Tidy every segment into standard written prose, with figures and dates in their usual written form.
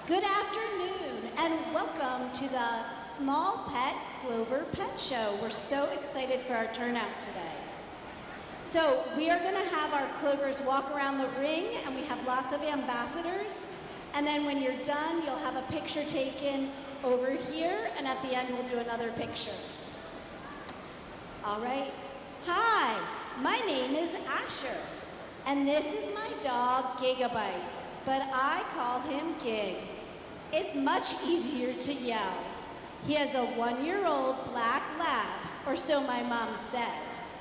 Good afternoon and welcome to the Small Pet Clover Pet Show. We're so excited for our turnout today. So we are going to have our clovers walk around the ring, and we have lots of ambassadors. And then when you're done, you'll have a picture taken over here, and at the end we'll do another picture. All right. Hi, my name is Asher, and this is my dog Gigabyte, but I call him Gig. It's much easier to yell. He has a 1-year-old black lab, or so my mom says.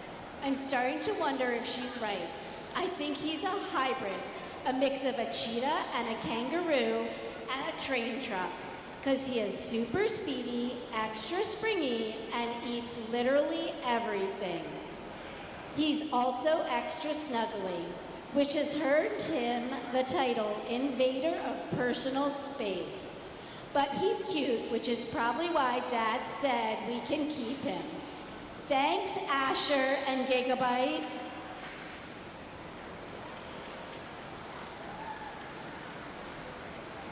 I'm starting to wonder if she's right. I think he's a hybrid, a mix of a cheetah and a kangaroo and a train truck, because he is super speedy, extra springy, and eats literally everything. He's also extra snuggly, which has earned him the title Invader of Personal Space. But he's cute, which is probably why Dad said we can keep him. Thanks, Asher and Gigabyte.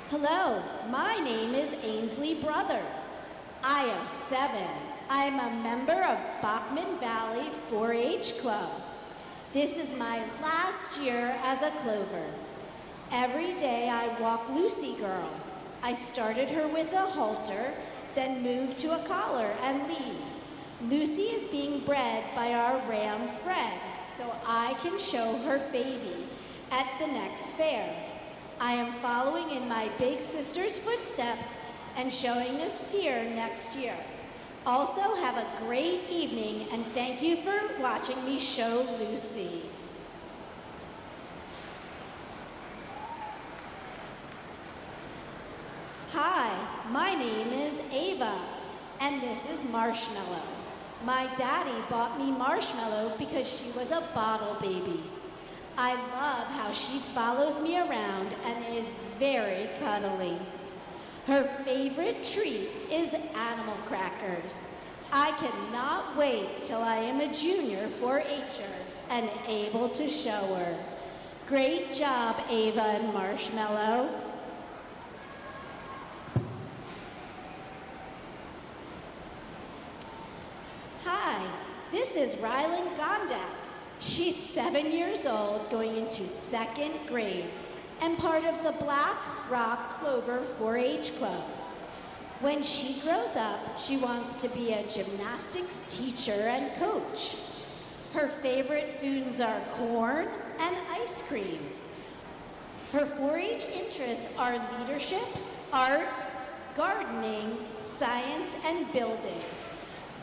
Hello, my name is Ainsley Brothers. I am 7. I am a member of Bachman Valley 4-H Club. This is my last year as a clover. Every day I walk Lucy Girl. I started her with a halter, then moved to a collar and lead. Lucy is being bred by our ram Fred, so I can show her baby at the next fair. I am following in my big sister's footsteps and showing a steer next year. Also, have a great evening, and thank you for watching me show Lucy. Hi, my name is Ava, and this is Marshmallow. My daddy bought me Marshmallow because she was a bottle baby. I love how she follows me around and is very cuddly. Her favorite treat is animal crackers. I cannot wait till I am a junior 4-H'er and able to show her. Great job, Ava and Marshmallow. Hi, this is Rylan Gondak. She's 7 years old, going into 2nd grade, and part of the Black Rock Clover 4-H Club. When she grows up, she wants to be a gymnastics teacher and coach. Her favorite foods are corn and ice cream. Her 4-H interests are leadership, art, gardening, science, and building.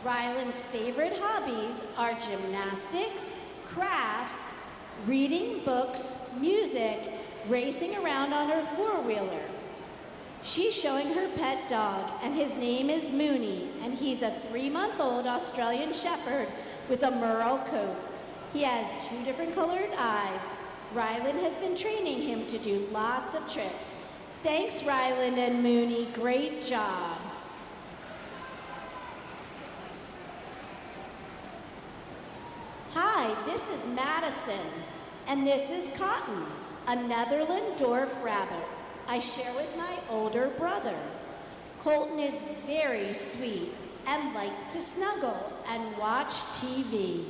Rylan's favorite hobbies are gymnastics, crafts, reading books, music, racing around on her 4-wheeler. She's showing her pet dog, and his name is Mooney, and he's a 3-month-old Australian Shepherd with a merle coat. He has 2 different colored eyes. Rylan has been training him to do lots of tricks. Thanks, Rylan and Mooney. Great job. Hi, this is Madison, and this is Cotton, a Netherland dwarf rabbit I share with my older brother. Colton is very sweet and likes to snuggle and watch TV.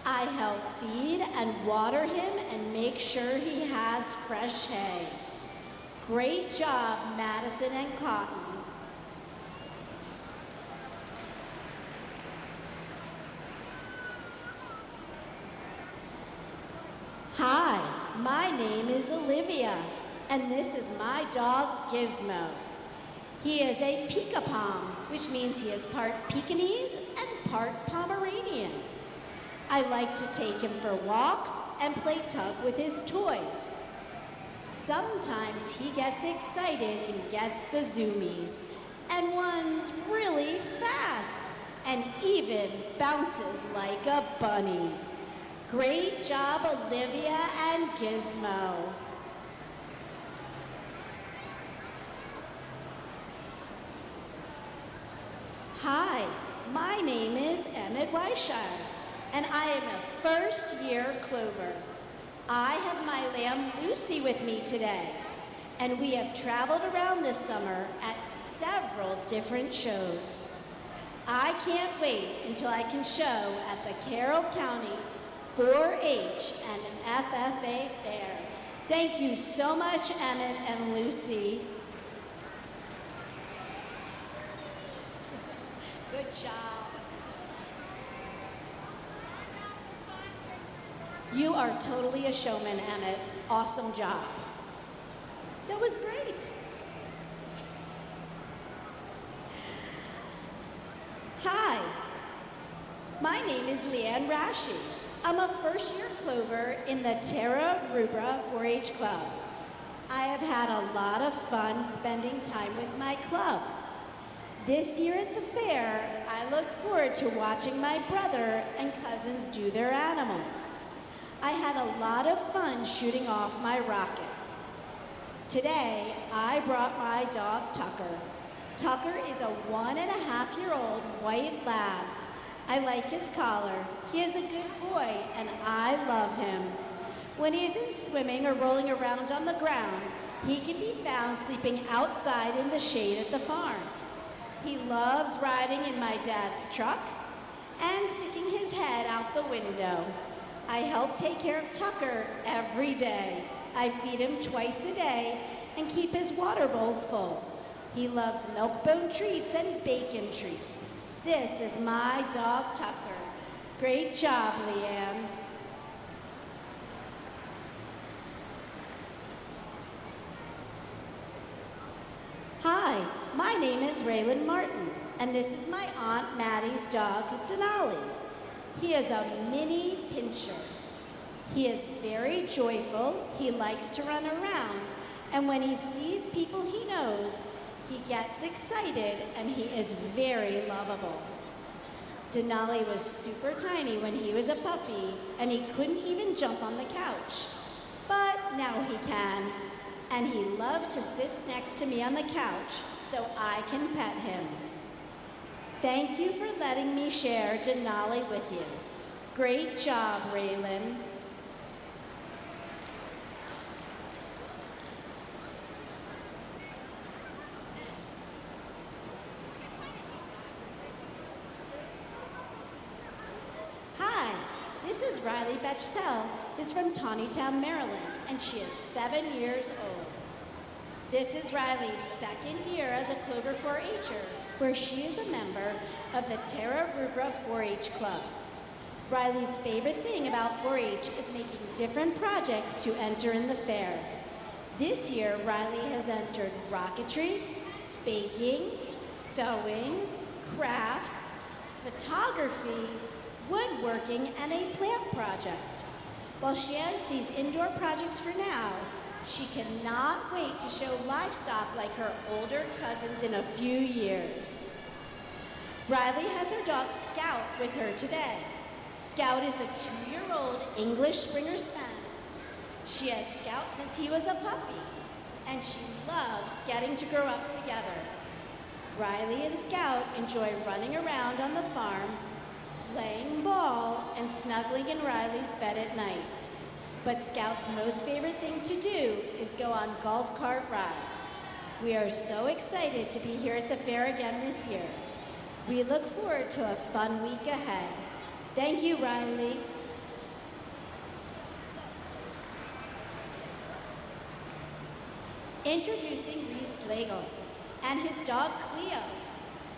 I help feed and water him and make sure he has fresh hay. Great job, Madison and Cotton. Hi, my name is Olivia, and this is my dog Gizmo. He is a Peekapom, which means he is part Pekingese and part Pomeranian. I like to take him for walks and play tug with his toys. Sometimes he gets excited and gets the zoomies, and runs really fast, and even bounces like a bunny. Great job, Olivia and Gizmo. Hi, my name is Emmett Weishire, and I am a 1st-year clover. I have my lamb Lucy with me today. and we have traveled around this summer at several different shows. I can't wait until I can show at the Carroll County 4-H and FFA Fair. Thank you so much, Emmett and Lucy. Good job. You are totally a showman, Emmett. Awesome job. That was great. Hi, my name is Leanne Rashi. I'm a first-year Clover in the Terra Rubra 4-H Club. I have had a lot of fun spending time with my club. This year at the fair, I look forward to watching my brother and cousins do their animals. I had a lot of fun shooting off my rockets. Today, I brought my dog Tucker. Tucker is a 1.5-year-old white lab. I like his collar. He is a good boy, and I love him. When he isn't swimming or rolling around on the ground, he can be found sleeping outside in the shade at the farm. He loves riding in my dad's truck and sticking his head out the window. I help take care of Tucker every day. I feed him twice a day and keep his water bowl full. He loves milk bone treats and bacon treats. This is my dog, Tucker. Great job, Leanne. Hi, my name is Raylan Martin, and this is my Aunt Maddie's dog, Denali. He is a mini pincher. He is very joyful, he likes to run around, and when he sees people he knows, he gets excited and he is very lovable. Denali was super tiny when he was a puppy and he couldn't even jump on the couch. But now he can, and he loved to sit next to me on the couch so I can pet him. Thank you for letting me share Denali with you. Great job, Raylan. Hi, this is Riley Bechtel, is from Tawnytown, Maryland, and she is 7 years old. This is Riley's second year as a Clover 4-H'er, where she is a member of the Terra Rubra 4-H Club. Riley's favorite thing about 4-H is making different projects to enter in the fair. This year, Riley has entered rocketry, baking, sewing, crafts, photography, woodworking, and a plant project. While she has these indoor projects for now, she cannot wait to show livestock like her older cousins in a few years. Riley has her dog Scout with her today. Scout is a 2-year-old English Springer Spaniel. She has Scout since he was a puppy, and she loves getting to grow up together. Riley and Scout enjoy running around on the farm, playing ball, and snuggling in Riley's bed at night. But Scout's most favorite thing to do is go on golf cart rides. We are so excited to be here at the fair again this year. We look forward to a fun week ahead. Thank you, Riley. Introducing Reese Slagle and his dog Cleo.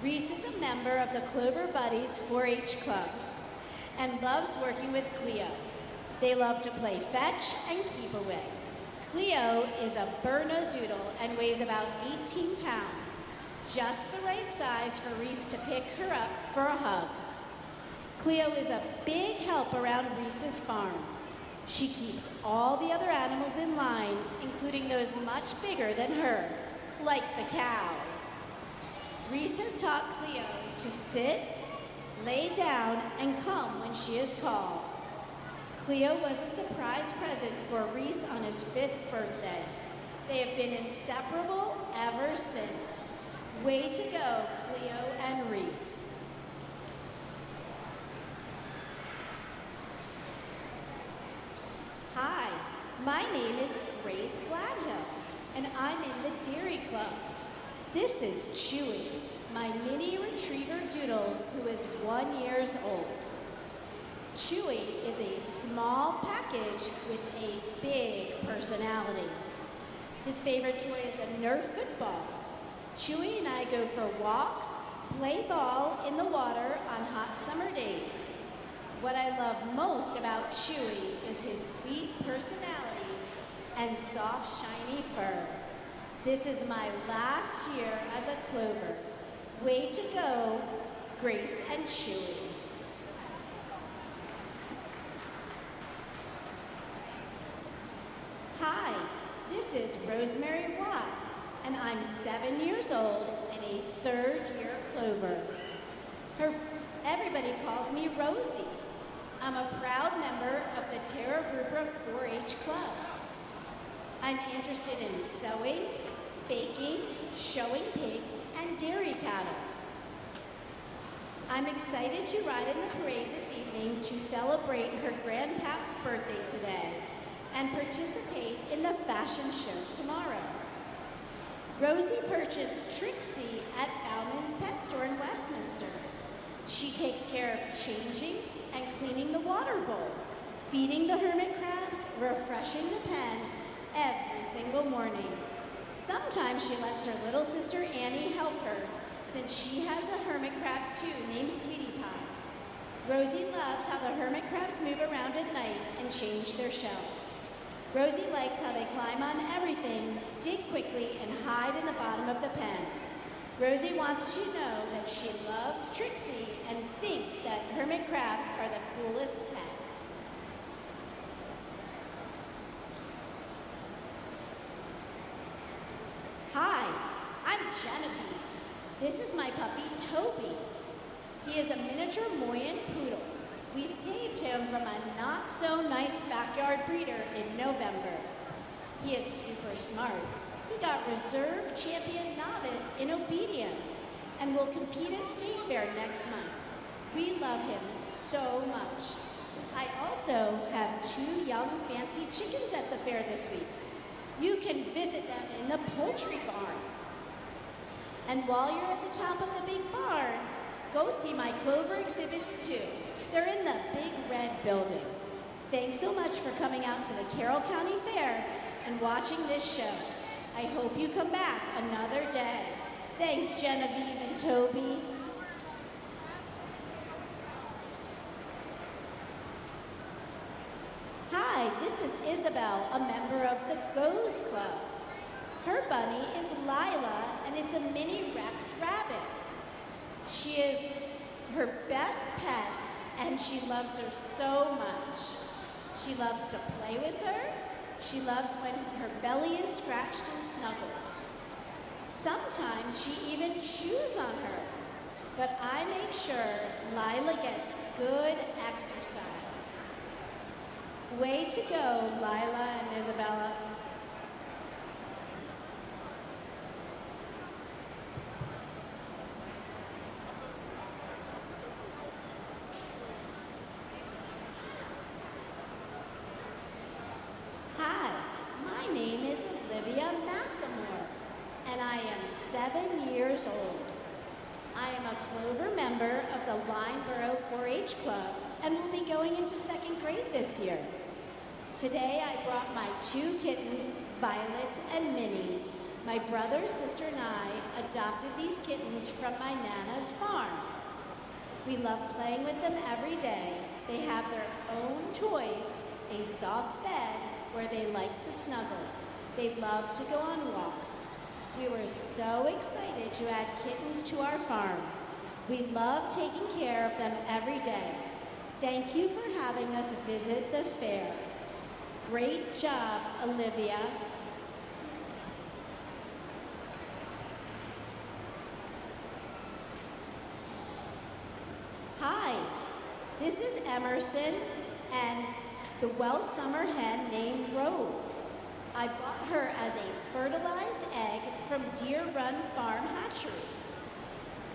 Reese is a member of the Clover Buddies 4-H Club and loves working with Cleo. They love to play fetch and keep away. Cleo is a Bernedoodle and weighs about 18 pounds, just the right size for Reese to pick her up for a hug. Cleo is a big help around Reese's farm. She keeps all the other animals in line, including those much bigger than her, like the cows. Reese has taught Cleo to sit, lay down, and come when she is called. Cleo was a surprise present for Reese on his 5th birthday. They have been inseparable ever since. Way to go, Cleo and Reese. Hi, my name is Grace Gladhill. and I'm in the Dairy Club. This is Chewy, my mini retriever doodle who is 1 year old. Chewy is a small package with a big personality. His favorite toy is a Nerf football. Chewy and I go for walks, play ball in the water on hot summer days. What I love most about Chewy is his sweet personality and soft, shiny fur. This is my last year as a Clover. Way to go, Grace and Chewy. Hi, this is Rosemary Watt, and I'm 7 years old and a third-year Clover. Everybody calls me Rosie. I'm a proud member of the Terra Rubra 4-H Club. I'm interested in sewing, baking, showing pigs, and dairy cattle. I'm excited to ride in the parade this evening to celebrate her grandpap's birthday today and participate in the fashion show tomorrow. Rosie purchased Trixie at Bauman's Pet Store in Westminster. She takes care of changing and cleaning the water bowl, feeding the hermit crabs, refreshing the pen every single morning. Sometimes she lets her little sister Annie help her, since she has a hermit crab too named Sweetie Pie. Rosie loves how the hermit crabs move around at night and change their shells. Rosie likes how they climb on everything, dig quickly, and hide in the bottom of the pen. Rosie wants to know that she loves Trixie and thinks that hermit crabs are the coolest pet. Hi, I'm Genevieve. This is my puppy, Toby. He is a miniature Moyen poodle. We saved him from a not-so-nice backyard breeder in November. He is super smart. He got reserve champion novice in obedience and will compete at State Fair next month. We love him so much. I also have 2 young fancy chickens at the fair this week. You can visit them in the poultry barn. And while you're at the top of the big barn, go see my Clover exhibits too. They're in the big red building. Thanks so much for coming out to the Carroll County Fair and watching this show. I hope you come back another day. Thanks, Genevieve and Toby. Hi, this is Isabel, a member of the Goes Club. Her bunny is Lila, and it's a mini Rex rabbit. She is her best pet, and she loves her so much. She loves to play with her. She loves when her belly is scratched and snuggled. Sometimes she even chews on her, but I make sure Lila gets good exercise. Way to go, Lila and Isabella. And I am 7 years old. I am a Clover member of the Lineborough 4-H Club and will be going into 2nd grade this year. Today I brought my 2 kittens, Violet and Minnie. My brother, sister, and I adopted these kittens from my Nana's farm. We love playing with them every day. They have their own toys, a soft bed where they like to snuggle. They love to go on walks. We were so excited to add kittens to our farm. We love taking care of them every day. Thank you for having us visit the fair. Great job, Olivia. Hi, this is Emerson and the Welsh summer hen named Rose. I bought her as a fertilized egg from Deer Run Farm Hatchery.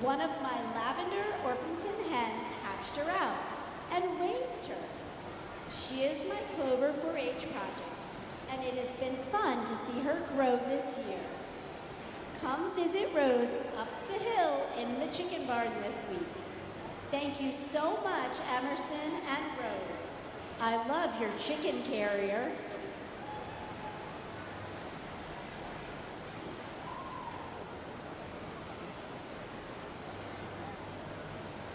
One of my Lavender Orpington hens hatched her out and raised her. She is my Clover 4-H project. and it has been fun to see her grow this year. Come visit Rose up the hill in the chicken barn this week. Thank you so much, Emerson and Rose. I love your chicken carrier.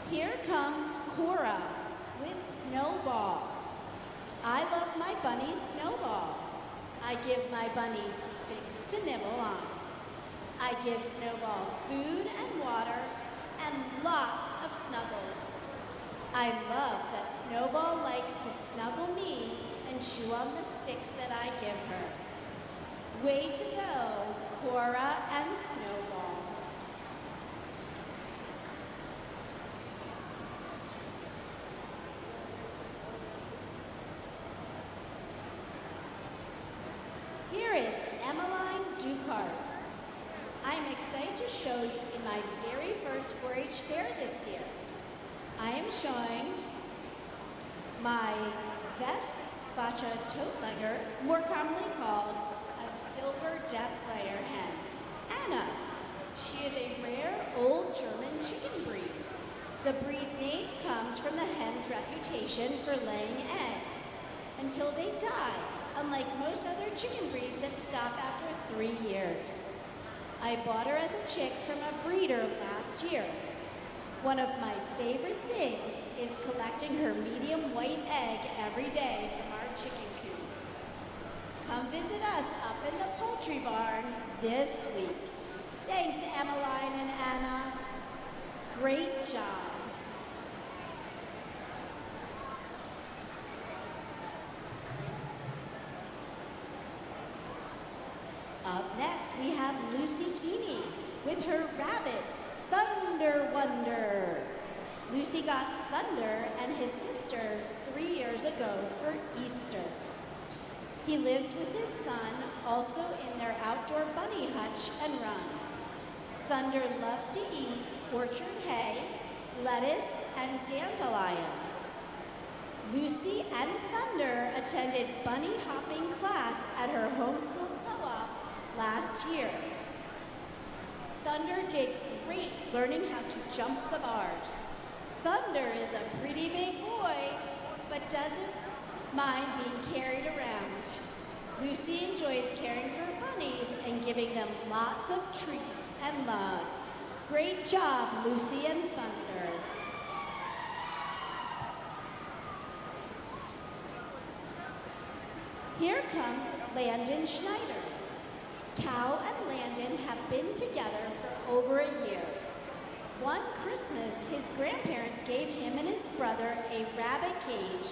Here comes Cora with Snowball. I love my bunny Snowball. I give my bunnies sticks to nibble on. I give Snowball food and water and lots of snuggles. I love that Snowball likes to snuggle me and chew on the sticks that I give her. Way to go, Cora and Snowball. Here is Emmeline Ducart. I'm excited to show you in my very first 4-H fair this year. I am showing my Vest Facha Tote-Legger, more commonly called a silver death layer hen, Anna. She is a rare old German chicken breed. The breed's name comes from the hen's reputation for laying eggs until they die, unlike most other chicken breeds that stop after 3 years. I bought her as a chick from a breeder last year. One of my favorite things is collecting her medium white egg every day from our chicken coop. Come visit us up in the poultry barn this week. Thanks, Emmeline and Anna. Great job. Up next, we have Lucy Keeney with her rabbit, Thunder Wonder. Lucy got Thunder and his sister 3 years ago for Easter. He lives with his son, also in their outdoor bunny hutch and run. Thunder loves to eat orchard hay, lettuce, and dandelions. Lucy and Thunder attended bunny hopping class at her homeschool co-op last year. Thunder did great learning how to jump the bars. Thunder is a pretty big boy, but doesn't mind being carried around. Lucy enjoys caring for bunnies and giving them lots of treats and love. Great job, Lucy and Thunder. Here comes Landon Schneider. Cal and Landon have been together for over a year. One Christmas, his grandparents gave him and his brother a rabbit cage,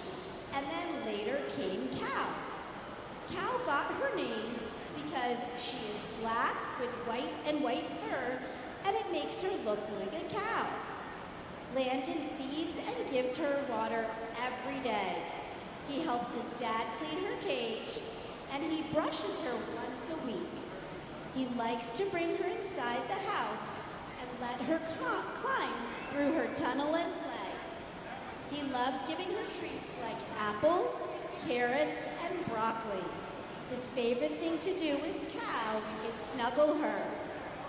and then later came Cal. Cal got her name because she is black with white fur, and it makes her look like a cow. Landon feeds and gives her water every day. He helps his dad clean her cage, and he brushes her once a week. He likes to bring her inside the house and let her climb through her tunnel and play. He loves giving her treats like apples, carrots, and broccoli. His favorite thing to do with Cow is snuggle her.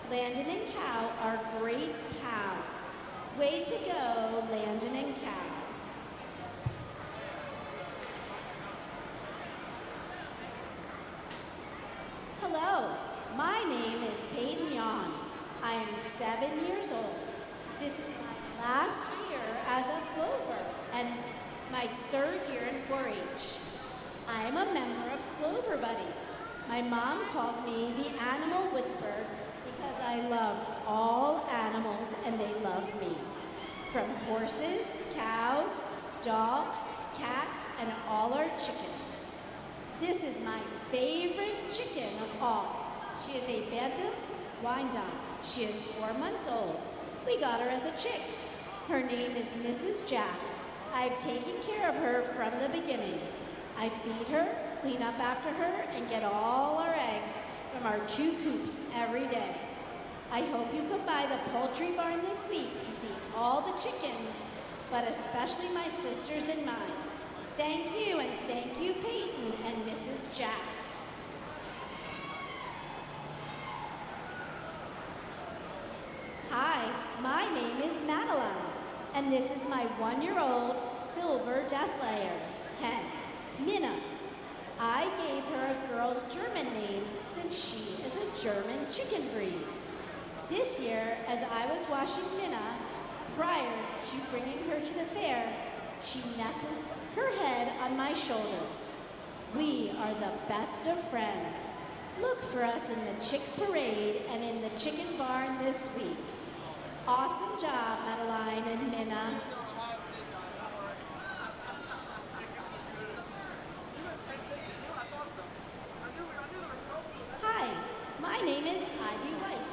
Landon and Cow are great pals. Way to go, Landon and Cow. Hello, my name is Peyton Yon. I am 7 years old. This is my last year as a Clover and my 3rd year in 4-H. I am a member of Clover Buddies. My mom calls me the Animal Whisperer because I love all animals and they love me. From horses, cows, dogs, cats, and all our chickens. This is my favorite chicken of all. She is a Bantam Wyandotte. She is 4 months old. We got her as a chick. Her name is Mrs. Jack. I've taken care of her from the beginning. I feed her, clean up after her, and get all our eggs from our 2 coops every day. I hope you come by the poultry barn this week to see all the chickens, but especially my sisters and mine. Thank you, and thank you, Peyton and Mrs. Jack. And this is my 1-year-old silver deathlayer hen, Minna. I gave her a girl's German name since she is a German chicken breed. This year, as I was washing Minna, prior to bringing her to the fair, she nestles her head on my shoulder. We are the best of friends. Look for us in the chick parade and in the chicken barn this week. Awesome job, Madeline and Minna. Hi, my name is Ivy Weiss,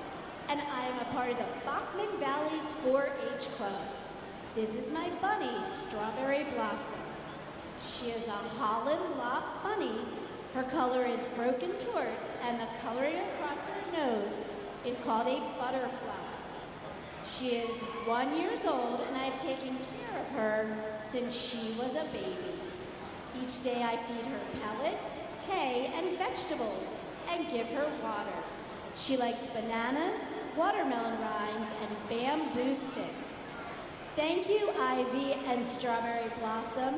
and I am a part of the Bachman Valley's 4-H Club. This is my bunny, Strawberry Blossom. She is a Holland Lop bunny. Her color is broken tort, and the coloring across her nose is called a butterfly. She is 1 year old, and I've taken care of her since she was a baby. Each day I feed her pellets, hay, and vegetables, and give her water. She likes bananas, watermelon rinds, and bamboo sticks. Thank you, Ivy and Strawberry Blossom.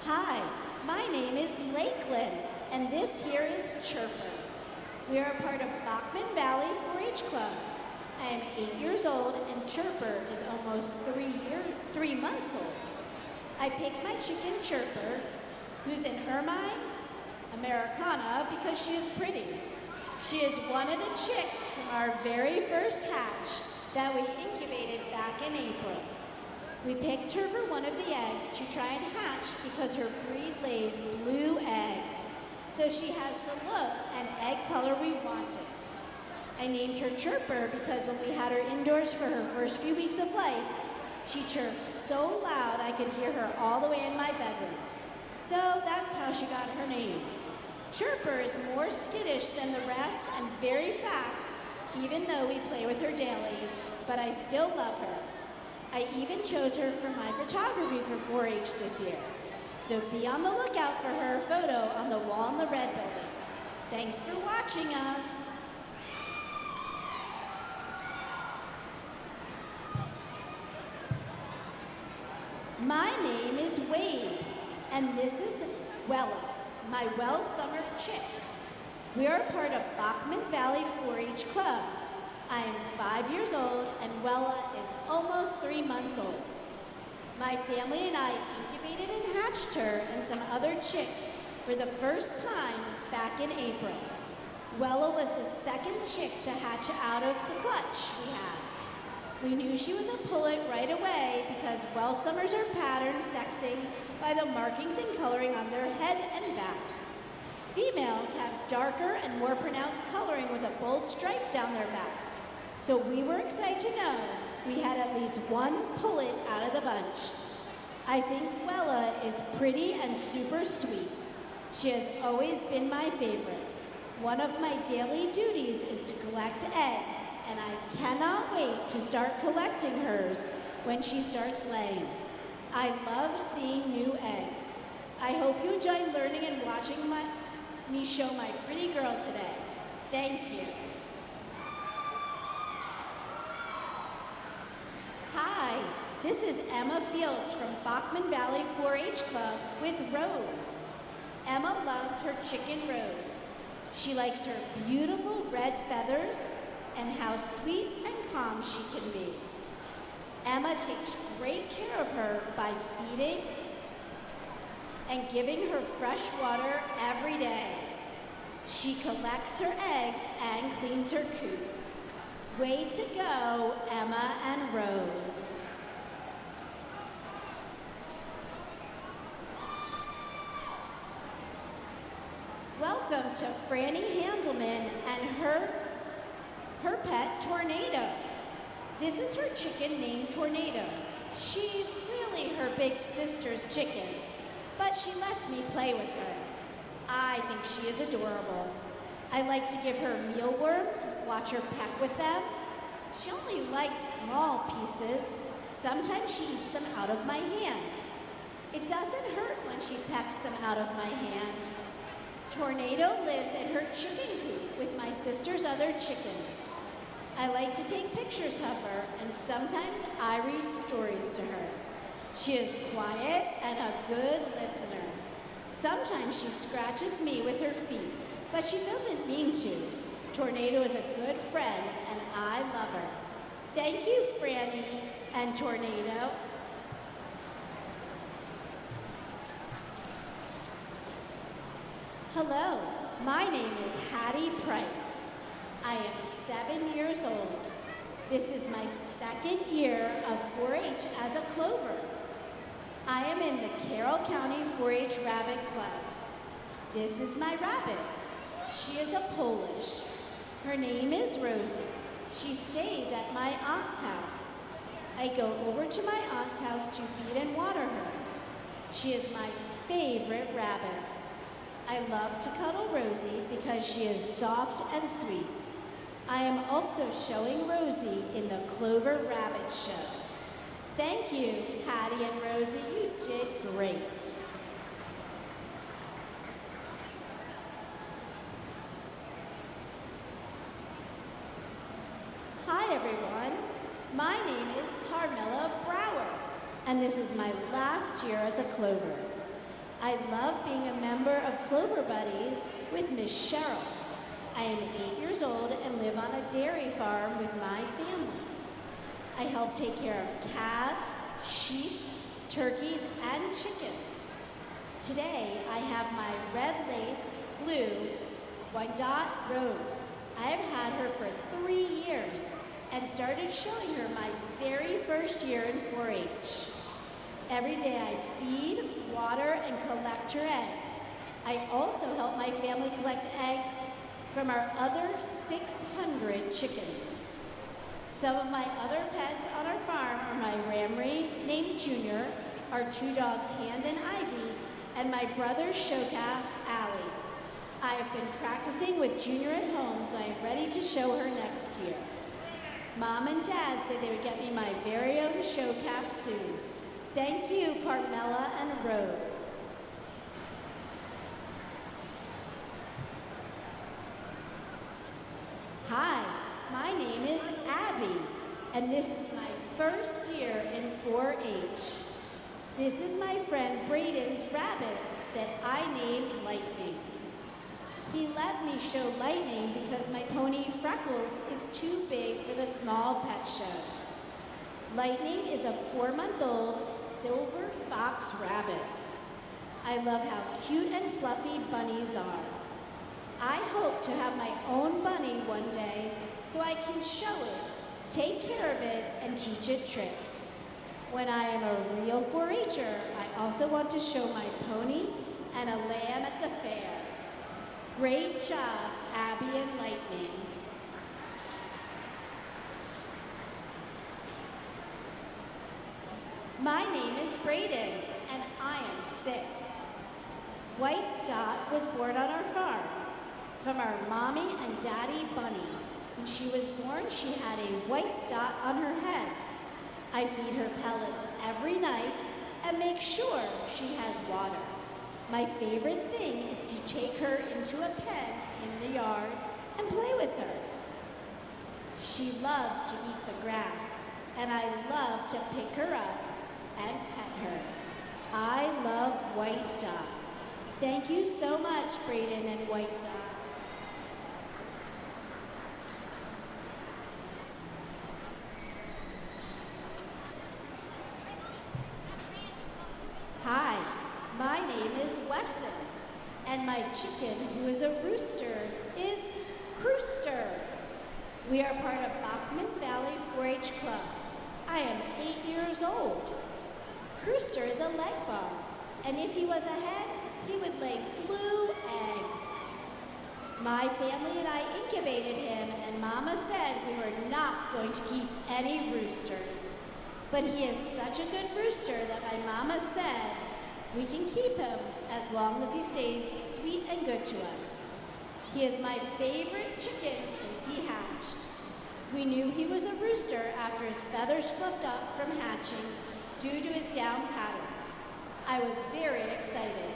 Hi, my name is Lakeland, and this here is Chirper. We are a part of Bachman Valley 4-H Club. I am 8 years old, and Chirper is almost 3 months old. I picked my chicken Chirper, who's an Ermine Americana, because she is pretty. She is one of the chicks from our very first hatch that we incubated back in April. We picked her for one of the eggs to try and hatch because her breed lays blue eggs. So she has the look and egg color we wanted. I named her Chirper because when we had her indoors for her first few weeks of life, she chirped so loud I could hear her all the way in my bedroom. So that's how she got her name. Chirper is more skittish than the rest and very fast, even though we play with her daily, but I still love her. I even chose her for my photography for 4-H this year. So be on the lookout for her photo on the wall in the red building. Thanks for watching us. My name is Wade, and this is Wella, my well-summer chick. We are a part of Bachman's Valley 4-H Club. I am 5 years old, and Wella is almost 3 months old. My family and I incubated and hatched her and some other chicks for the first time back in April. Wella was the second chick to hatch out of the clutch we had. We knew she was a pullet right away because Wellsummers are patterned sexing by the markings and coloring on their head and back. Females have darker and more pronounced coloring with a bold stripe down their back. So we were excited to know we had at least one pullet out of the bunch. I think Wella is pretty and super sweet. She has always been my favorite. One of my daily duties is to collect eggs, and I cannot wait to start collecting hers when she starts laying. I love seeing new eggs. I hope you enjoyed learning and watching me show my pretty girl today. Thank you. Hi, this is Emma Fields from Bachman Valley 4-H Club with Rose. Emma loves her chicken Rose. She likes her beautiful red feathers and how sweet and calm she can be. Emma takes great care of her by feeding and giving her fresh water every day. She collects her eggs and cleans her coop. Way to go, Emma and Rose. Welcome to Franny Handelman and her pet Tornado. This is her chicken named Tornado. She's really her big sister's chicken, but she lets me play with her. I think she is adorable. I like to give her mealworms, watch her peck with them. She only likes small pieces. Sometimes she eats them out of my hand. It doesn't hurt when she pecks them out of my hand. Tornado lives in her chicken coop with my sister's other chickens. I like to take pictures of her, and sometimes I read stories to her. She is quiet and a good listener. Sometimes she scratches me with her feet, but she doesn't mean to. Tornado is a good friend, and I love her. Thank you, Franny and Tornado. Hello, my name is Hattie Price. I am 7 years old. This is my second year of 4-H as a Clover. I am in the Carroll County 4-H Rabbit Club. This is my rabbit. She is a Polish. Her name is Rosie. She stays at my aunt's house. I go over to my aunt's house to feed and water her. She is my favorite rabbit. I love to cuddle Rosie because she is soft and sweet. I am also showing Rosie in the Clover Rabbit Show. Thank you, Hattie and Rosie. You did great. Hi, everyone. My name is Carmela Brower, and this is my last year as a Clover. I love being a member of Clover Buddies with Miss Cheryl. I am 8 years old and live on a dairy farm with my family. I help take care of calves, sheep, turkeys, and chickens. Today, I have my red-laced, blue, one-dot Rose. I have had her for 3 years and started showing her my very first year in 4-H. Every day I feed, water, and collect her eggs. I also help my family collect eggs from our other 600 chickens. Some of my other pets on our farm are my Ramray named Junior, our 2 dogs Hand and Ivy, and my brother's show calf, Allie. I have been practicing with Junior at home, so I am ready to show her next year. Mom and Dad said they would get me my very own show calf soon. Thank you, Carmela and Rose. Hi, my name is Abby, and this is my first year in 4-H. This is my friend Braden's rabbit that I named Lightning. He let me show Lightning because my pony Freckles is too big for the small pet show. Lightning is a 4-month-old silver fox rabbit. I love how cute and fluffy bunnies are. I hope to have my own bunny one day so I can show it, take care of it, and teach it tricks. When I am a real 4-H'er, I also want to show my pony and a lamb at the fair. Great job, Abby and Lightning. My name is Braden, and I am 6. White Dot was born on our farm from our mommy and daddy bunny. When she was born, she had a white dot on her head. I feed her pellets every night and make sure she has water. My favorite thing is to take her into a pen in the yard and play with her. She loves to eat the grass, and I love to pick her up and pet her. I love White Dot. Thank you so much, Braden and White Dot. Hi, my name is Wesson, and my chicken, who is a rooster, is Crooster. We are part of Bachman's Valley 4-H Club. I am 8 years old. Crooster is a leg bar, and if he was a hen, he would lay blue eggs. My family and I incubated him, and Mama said we were not going to keep any roosters. But he is such a good rooster that my Mama said we can keep him as long as he stays sweet and good to us. He is my favorite chicken since he hatched. We knew he was a rooster after his feathers fluffed up from hatching due to his down patterns. I was very excited.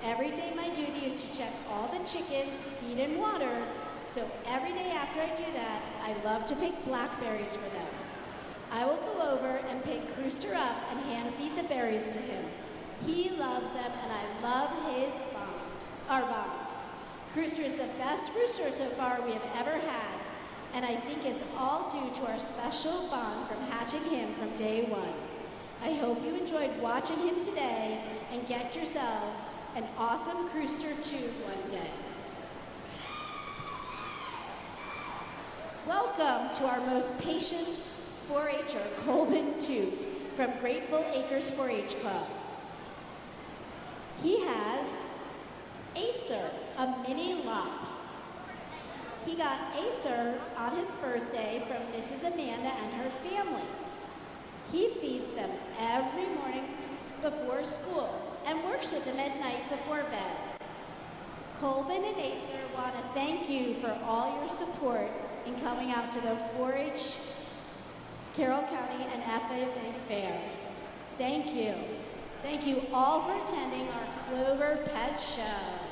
Every day my duty is to check all the chickens, feed and water, so every day after I do that, I love to pick blackberries for them. I will go over and pick Rooster up and hand feed the berries to him. He loves them and I love our bond. Rooster is the best rooster so far we have ever had, and I think it's all due to our special bond from hatching him from day one. I hope you enjoyed watching him today and get yourselves an awesome rooster too one day. Welcome to our most patient 4-H'er, Colvin Toot, from Grateful Acres 4-H Club. He has Acer, a mini lop. He got Acer on his birthday from Mrs. Amanda and her family. He feeds them every morning before school and works with them at night before bed. Colvin and Acer want to thank you for all your support in coming out to the 4-H Carroll County and FFA Fair. Thank you. Thank you all for attending our Clover Pet Show.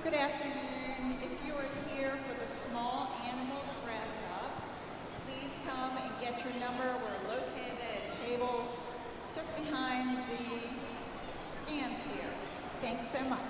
Good afternoon. If you are here for the small animal dress up, please come and get your number. We're located at a table just behind the stands here. Thanks so much.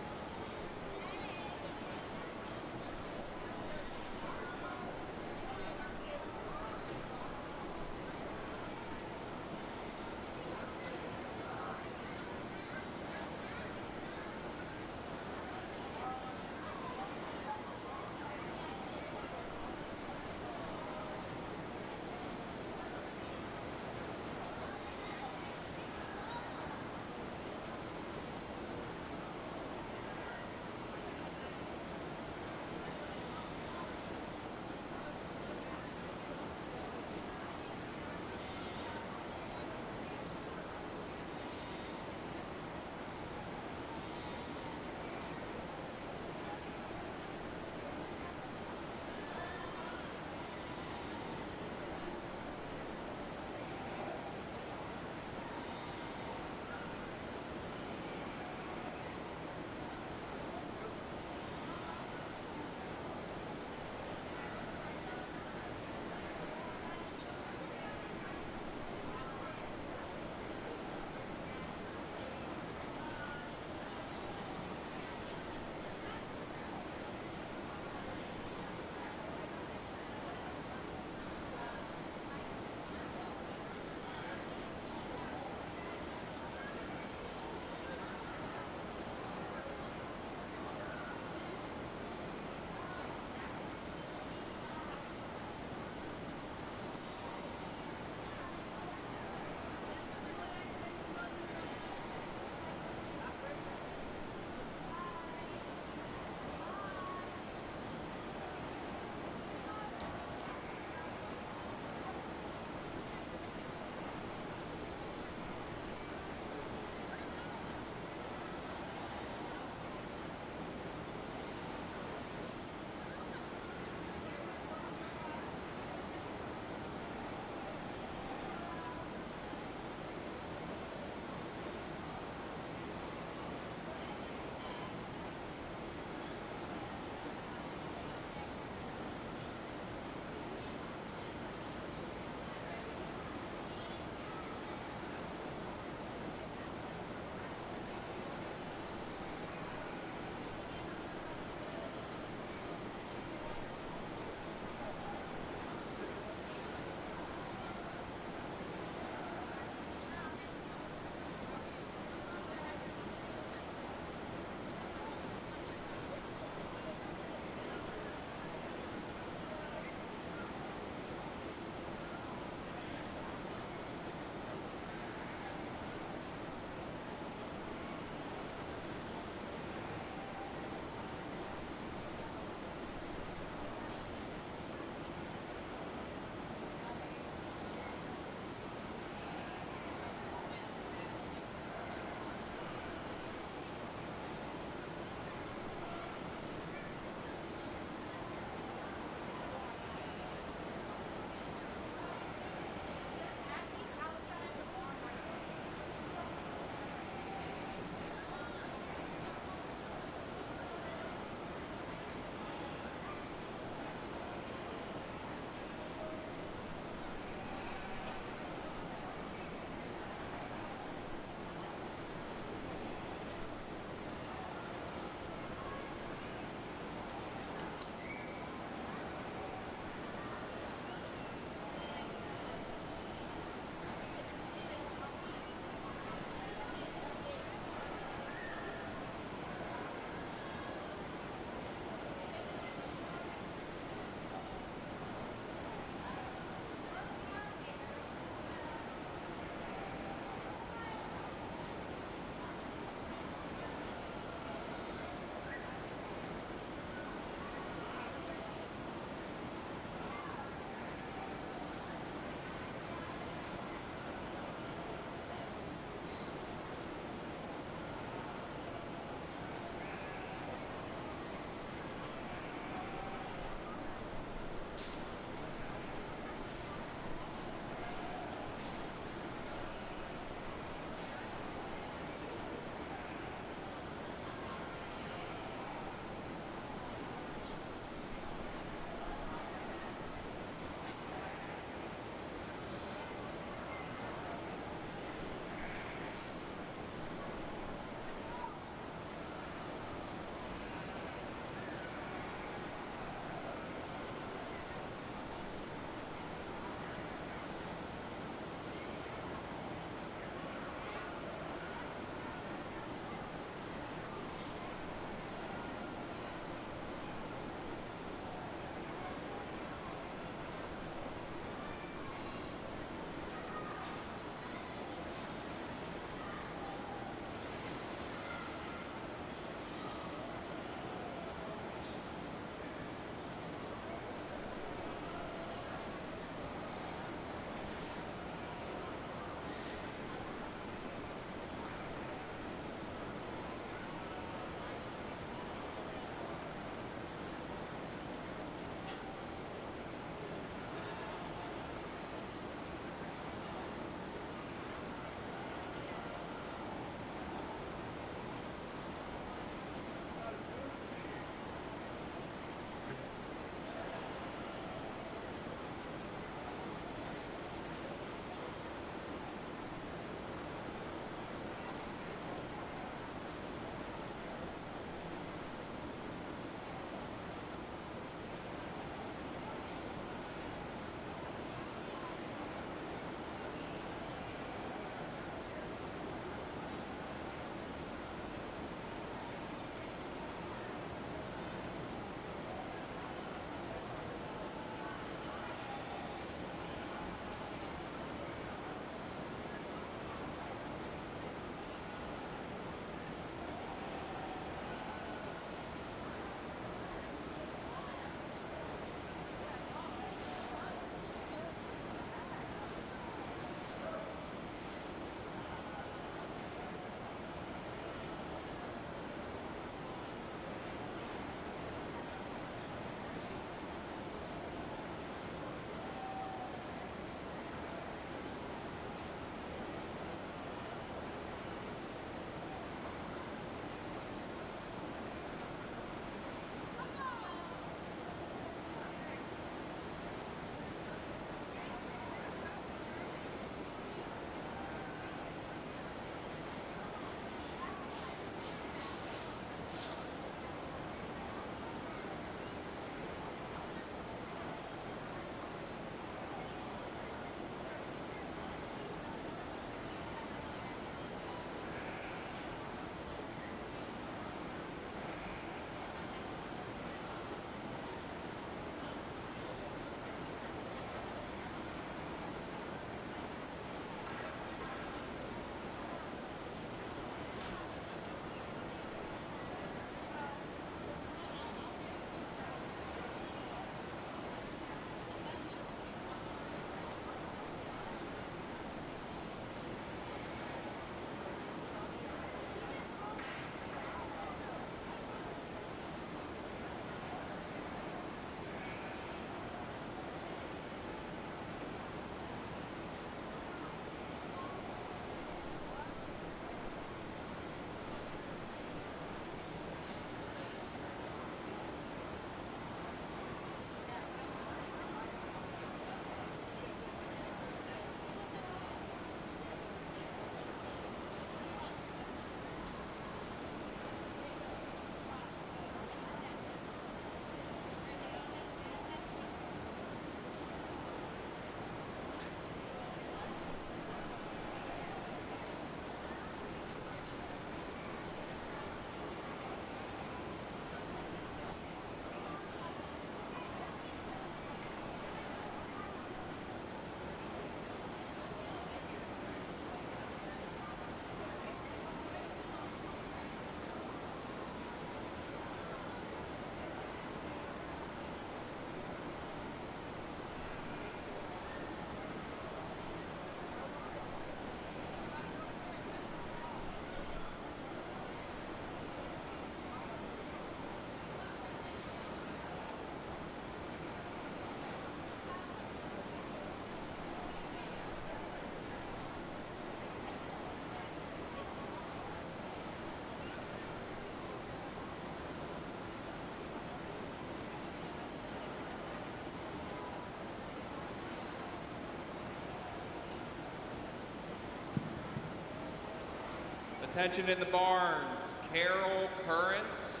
Attention in the barns. Carroll Currents.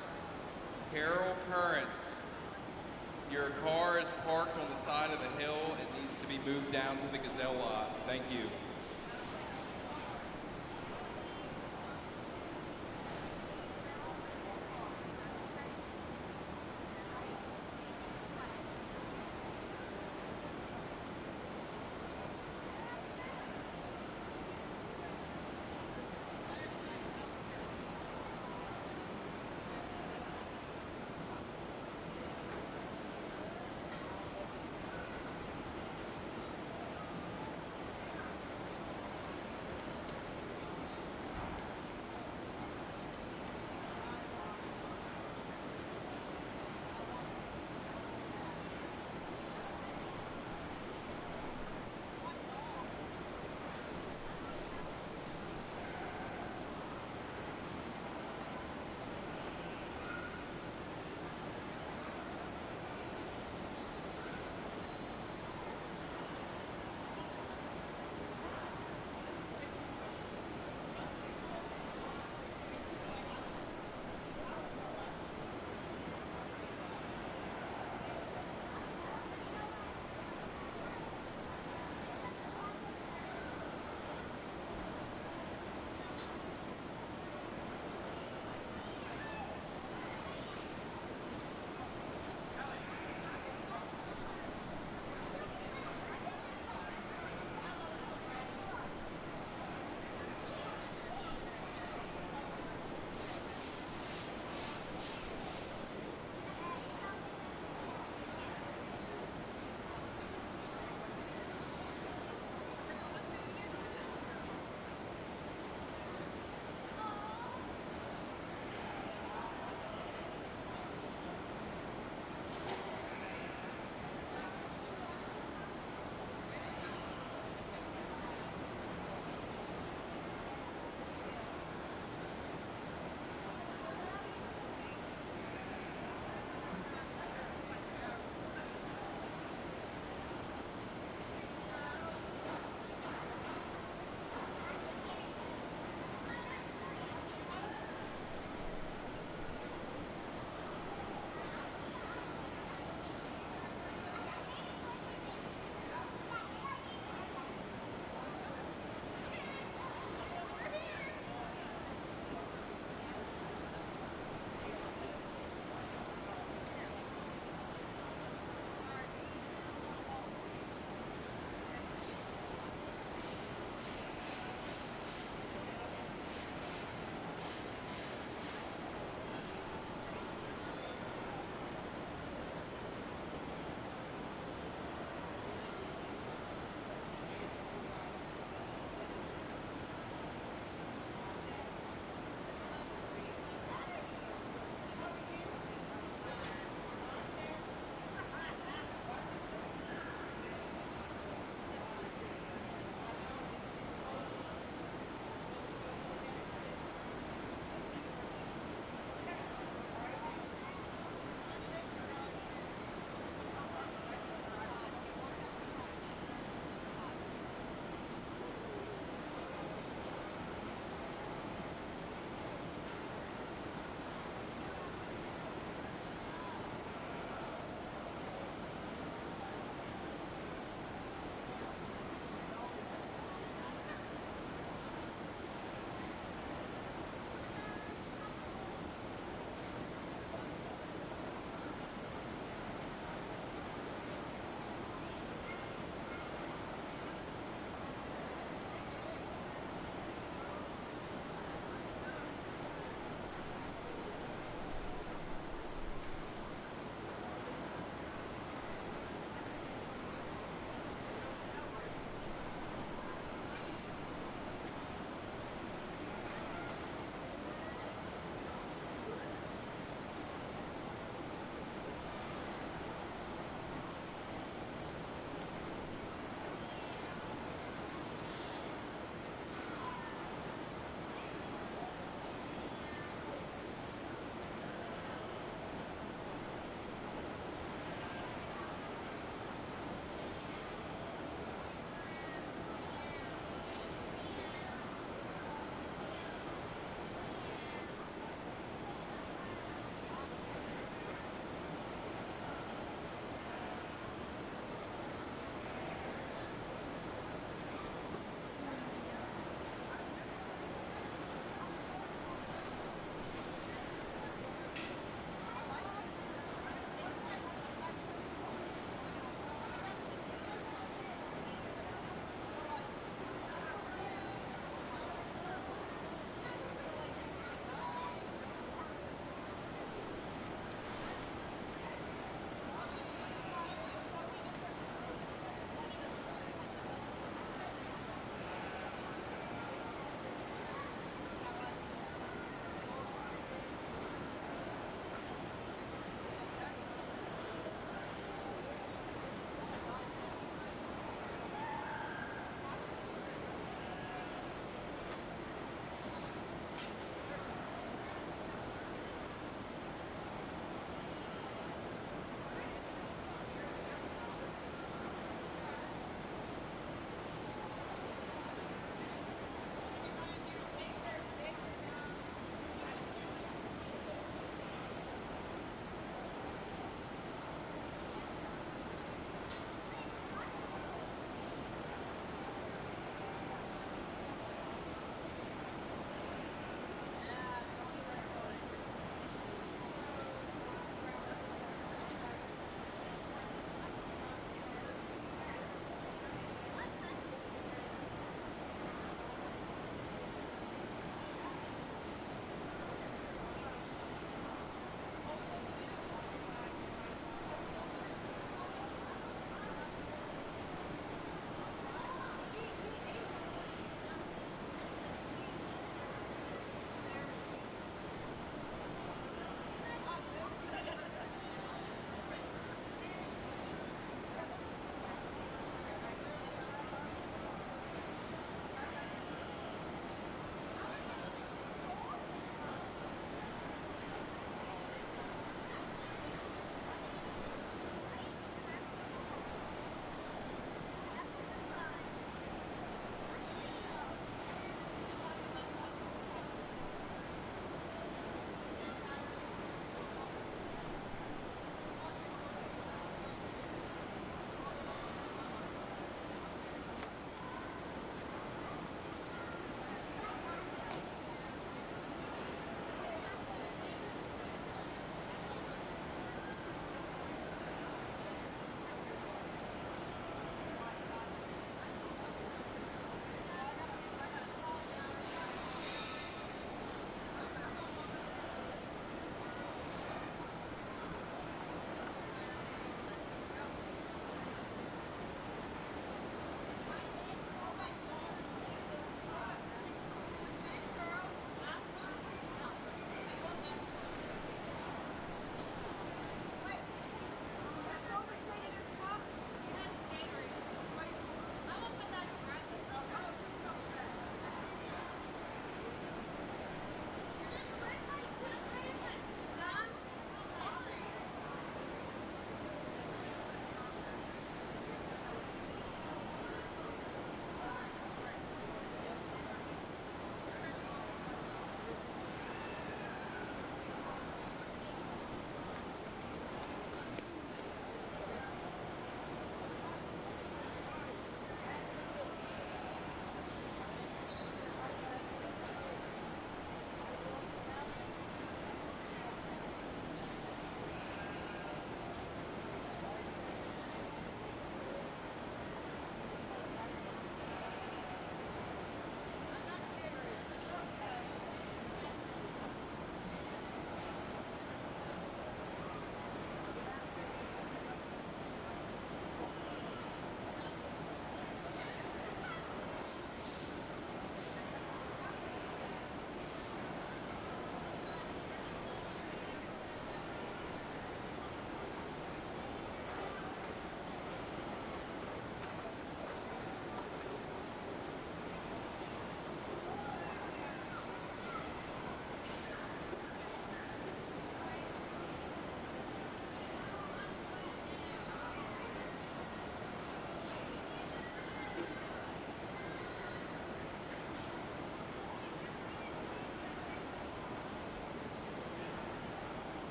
Carroll Currents. Your car is parked on the side of the hill. It needs to be moved down to the Gazelle lot. Thank you.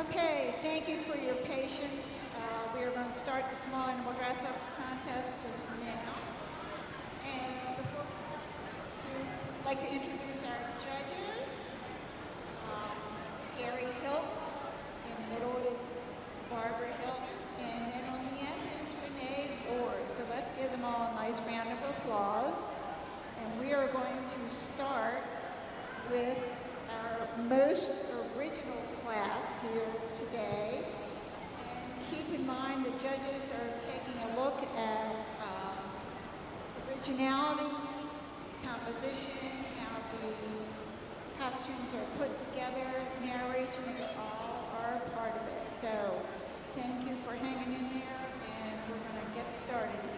Okay, thank you for your patience. We are going to start the small animal dress-up contest just now. And before we start, we'd like to introduce our judges. Gary Hilt, in the middle is Barbara Hilt, and then on the end is Renee Lord. So let's give them all a nice round of applause. And we are going to start with our most original class here today. And keep in mind the judges are taking a look at originality, composition, how the costumes are put together, narrations are part of it. So thank you for hanging in there, and we're going to get started here.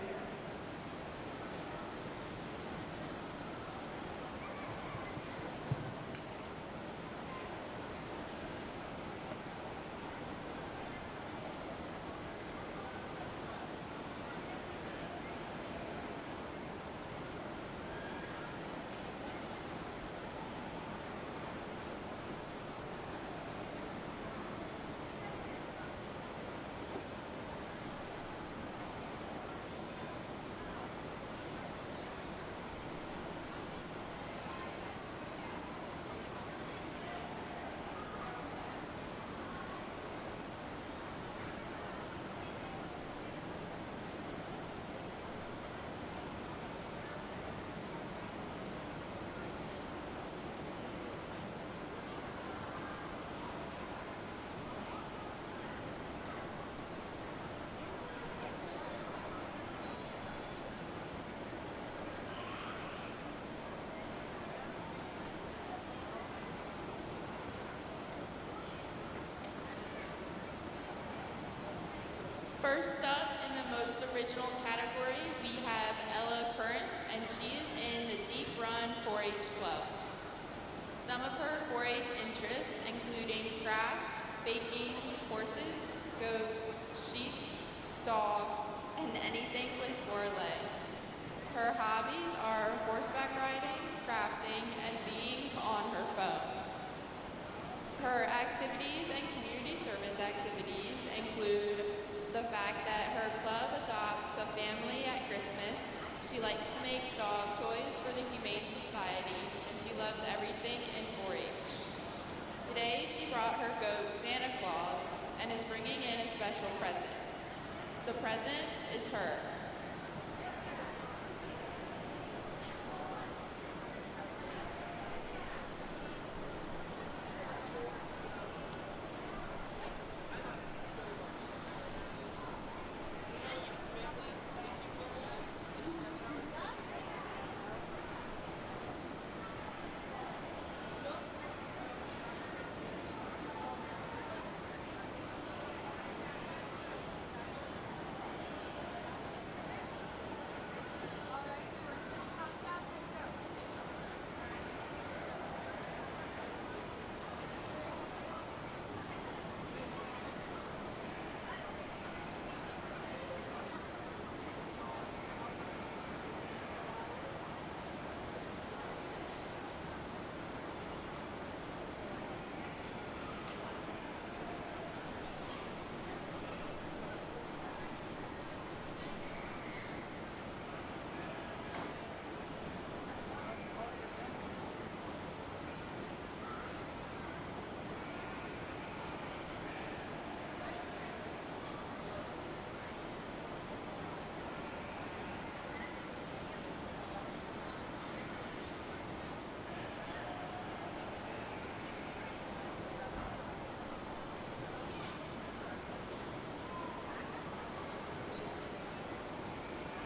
First up in the most original category, we have Ella Currents, and she is in the Deep Run 4-H Club. Some of her 4-H interests including crafts, baking, horses, goats, sheep, dogs, and anything with 4 legs. Her hobbies are horseback riding, crafting, and being on her phone. Her activities and community service activities include the fact that her club adopts a family at Christmas. She likes to make dog toys for the Humane Society, and she loves everything in 4-H. Today, she brought her goat, Santa Claus, and is bringing in a special present. The present is her.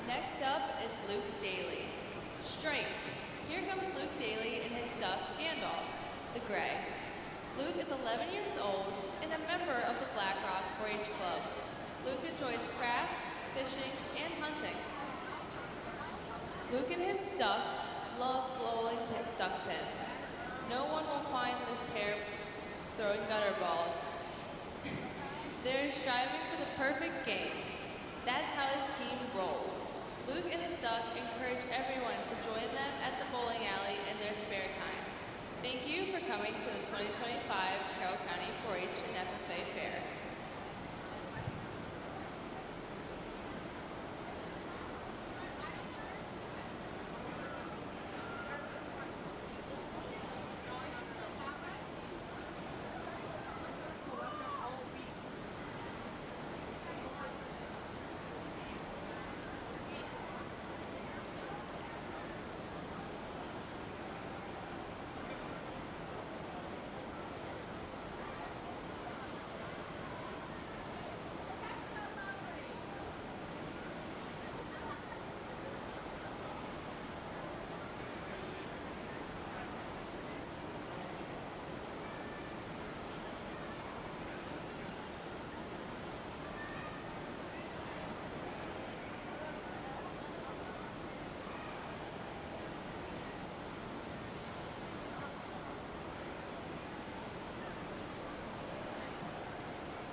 Next up is Luke Daly. Strength. Here comes Luke Daly in his duck Gandalf, the Gray. Luke is 11 years old and a member of the Black Rock 4-H Club. Luke enjoys crafts, fishing, and hunting. Luke and his duck love blowing duck pins. No one will find this pair throwing gutter balls. They're striving for the perfect game. That's how his team rolls. Luke and his duck encourage everyone to join them at the bowling alley in their spare time. Thank you for coming to the 2025 Carroll County 4-H 4-H and FFA fair.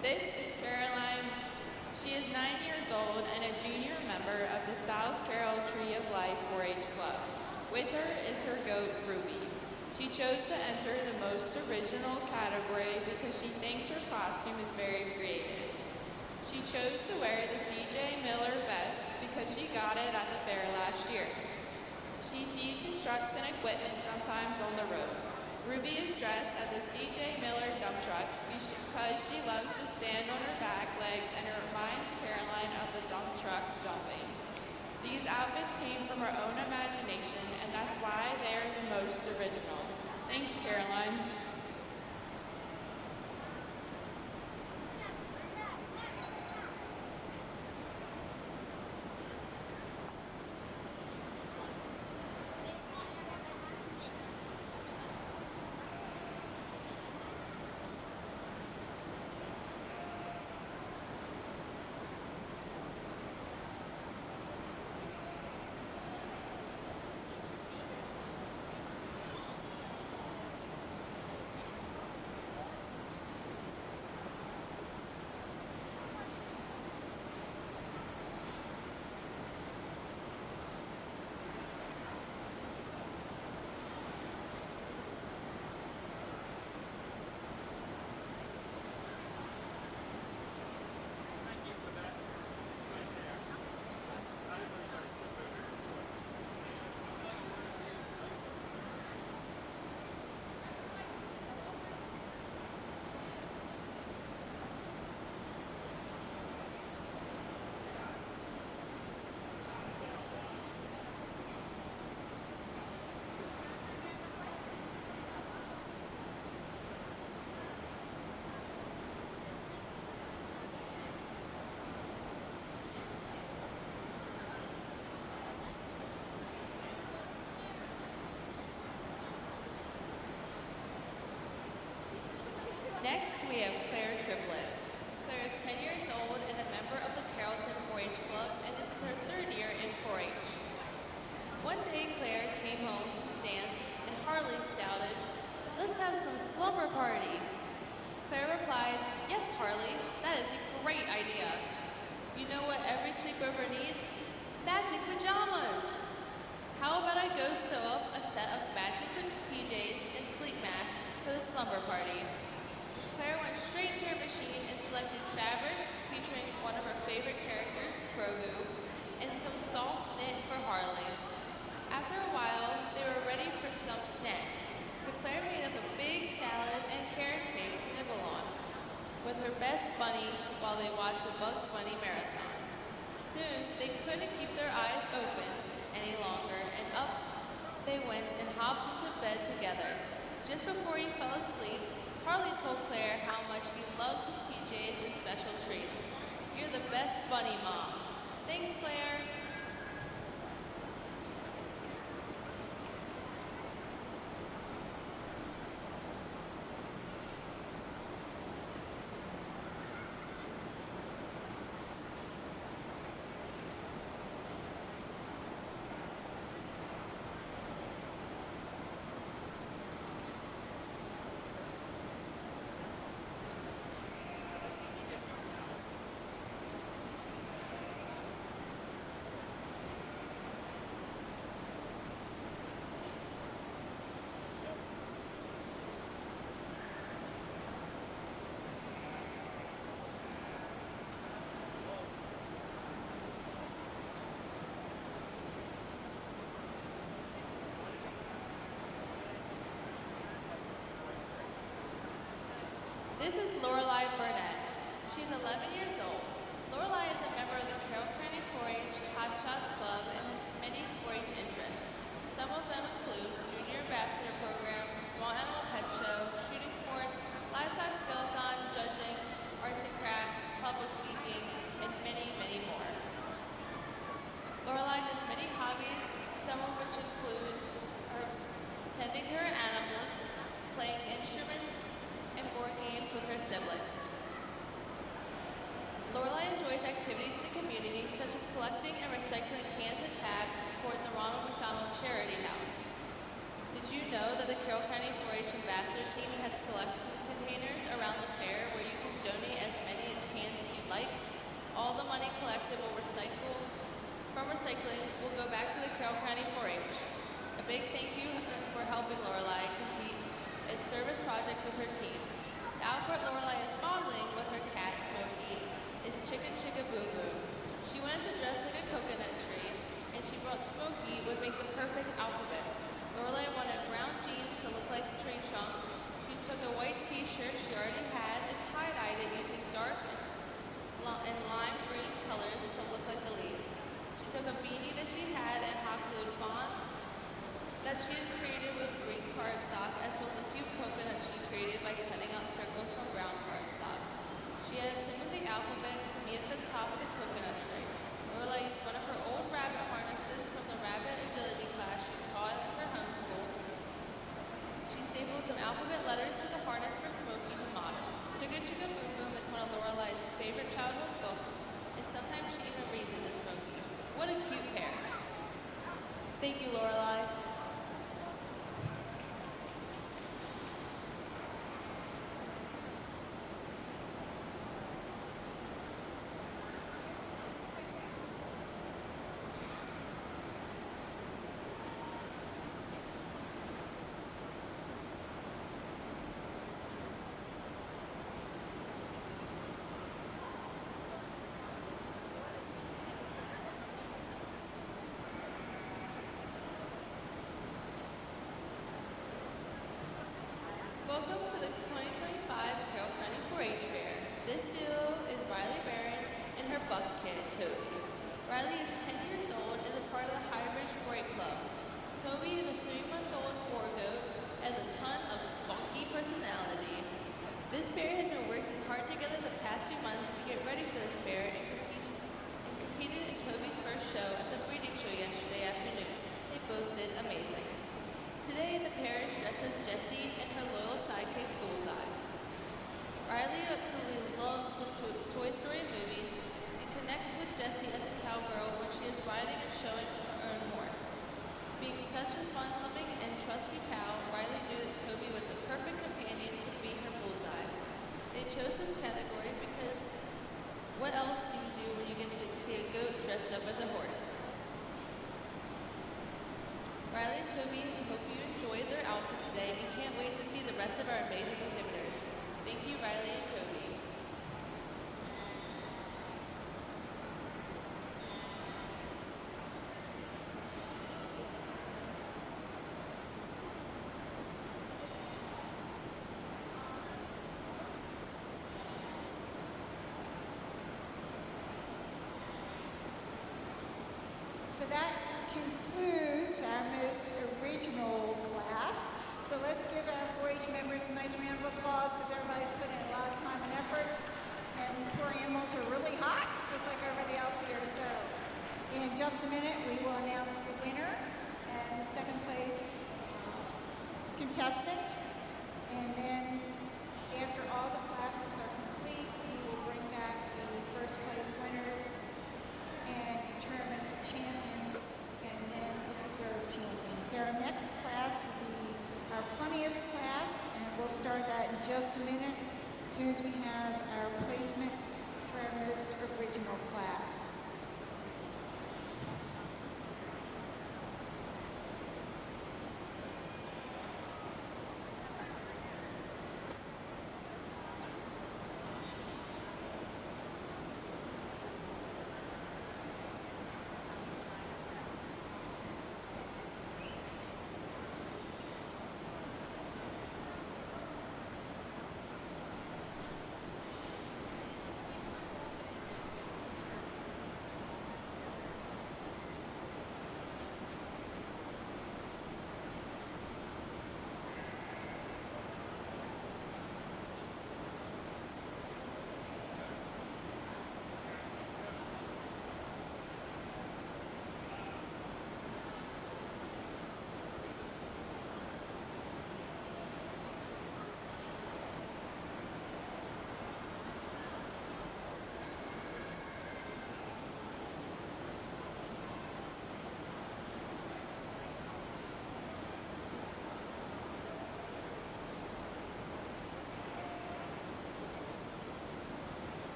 This is Caroline. She is 9 years old and a junior member of the South Carroll Tree of Life 4-H Club. With her is her goat, Ruby. She chose to enter the most original category because she thinks her costume is very creative. She chose to wear the C.J. Miller vest because she got it at the fair last year. She sees his trucks and equipment sometimes on the road. Ruby is dressed as a C.J. Miller dump truck because she loves to stand on her back legs and it reminds Caroline of the dump truck jumping. These outfits came from her own imagination and that's why they are the most original. Thanks, Caroline. Next, we have Claire Triplett. Claire is 10 years old and a member of the Carrollton 4-H Club and this is her 3rd year in 4-H. One day, Claire came home from the dance and Harley shouted, "Let's have some slumber party." Claire replied, "Yes, Harley, that is a great idea. You know what every sleepover needs? Matching pajamas. How about I go sew up a set of matching PJs and sleep masks for the slumber party?" Claire went straight to her machine and selected fabrics featuring one of her favorite characters, Grogu, and some soft knit for Harley. After a while, they were ready for some snacks, so Claire made up a big salad and carrot cake to nibble on with her best bunny while they watched the Bugs Bunny marathon. Soon, they couldn't keep their eyes open any longer, and up they went and hopped into bed together. Just before he fell asleep, Harley told Claire how much he loves his PJs and special treats. "You're the best bunny mom." Thanks, Claire. This is Lorelei Burnett. She's 11 years old. Lorelei is a member of the Carroll County 4-H Hot Shots Club and has many 4-H interests. Some of them include Junior Ambassador Program, Small Animal Pet Show, shooting sports, livestock skillathon, judging, arts and crafts, public speaking, and many, many more. Lorelei has many hobbies, some of which include her tending to her animals, playing instruments, and board games with her siblings. Lorelei enjoys activities in the community such as collecting and recycling cans and tabs to support the Ronald McDonald Charity House. Did you know that the Carroll County 4-H Ambassador Team has collection containers around the fair where you can donate as many cans as you'd like? All the money collected from recycling will go back to the Carroll County 4-H. A big thank you for helping Lorelei complete a service project with her team. The outfit Lorelei is modeling with her cat, Smokey, is Chicka Chicka Boom Boom. She wanted to dress like a coconut tree, and she brought Smokey would make the perfect alphabet. Lorelei wanted brown jeans to look like a tree trunk. She took a white t-shirt she already had and tie-dyed it using dark and lime green colors to look like the leaves. She took a beanie that she had and hot glued fonts that she had created with green cardstock, as well as a few coconuts she created by cutting out circles from brown cardstock. She had assembled the alphabet to meet at the top of the coconut tree. Lorelei used one of her old rabbit harnesses from the rabbit agility class she taught at her home school. She stapled some alphabet letters to the harness for Smokey to model. Chicka Chicka Boom Boom is one of Lorelei's favorite childhood books, and sometimes she even reads it to Smokey. What a cute pair. Thank you, Lorelei. Welcome to the 2025 Carroll County 4-H Fair. This duo is Riley Barron and her buck kid, Toby. Riley is 10 years old and is a part of the Highbridge 4-H Club. Toby is a 3-month-old boar goat and a ton of spunky personality. This pair has been working hard together the past few months to get ready for this fair and competed in Toby's first show at the breeding show yesterday afternoon. They both did amazing. Today, the pair is dressed as Jessie and her loyal sidekick, Bullseye. Riley absolutely loves the Toy Story movies and connects with Jessie as a cowgirl when she is riding and showing her own horse. Being such a fun-loving and trusty pal, Riley knew that Toby was the perfect companion to be her Bullseye. They chose this category because what else do you do when you get to see a goat dressed up as a horse? Riley and Toby, we hope you enjoyed their outfit today and can't wait to see the rest of our amazing exhibitors. Thank you, Riley and Toby. So that concludes our most original class. So let's give our 4-H members a nice round of applause because everybody's put in a lot of time and effort. And these poor animals are really hot, just like everybody else here. So in just a minute, we will announce the winner and the second place contestant. And then after all the classes are complete, we will bring back the first place winners and determine the champion and then the reserve champions. So our next class will be our funniest class, and we'll start that in just a minute as soon as we have our placement for our most original class.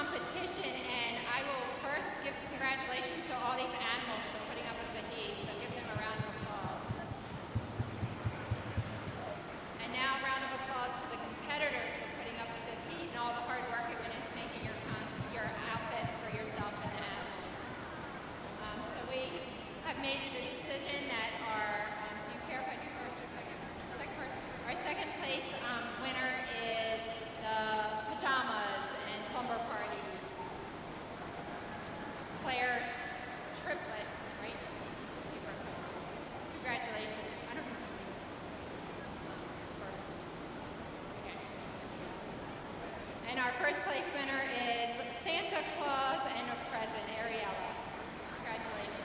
competition, and I will first give congratulations to all these animals for putting up with the heat, so give them a round of applause. And now a round of applause to the competitors for putting up with this heat and all the hard work it went into making your outfits for yourself and the animals. So we have made the decision that do you care if I do first or second? Second person. Our second place winner is the pajamas and slumber party. Claire Triplet, right? Congratulations. I don't know. First. Okay. And our first place winner is Santa Claus and a present, Ariella. Congratulations.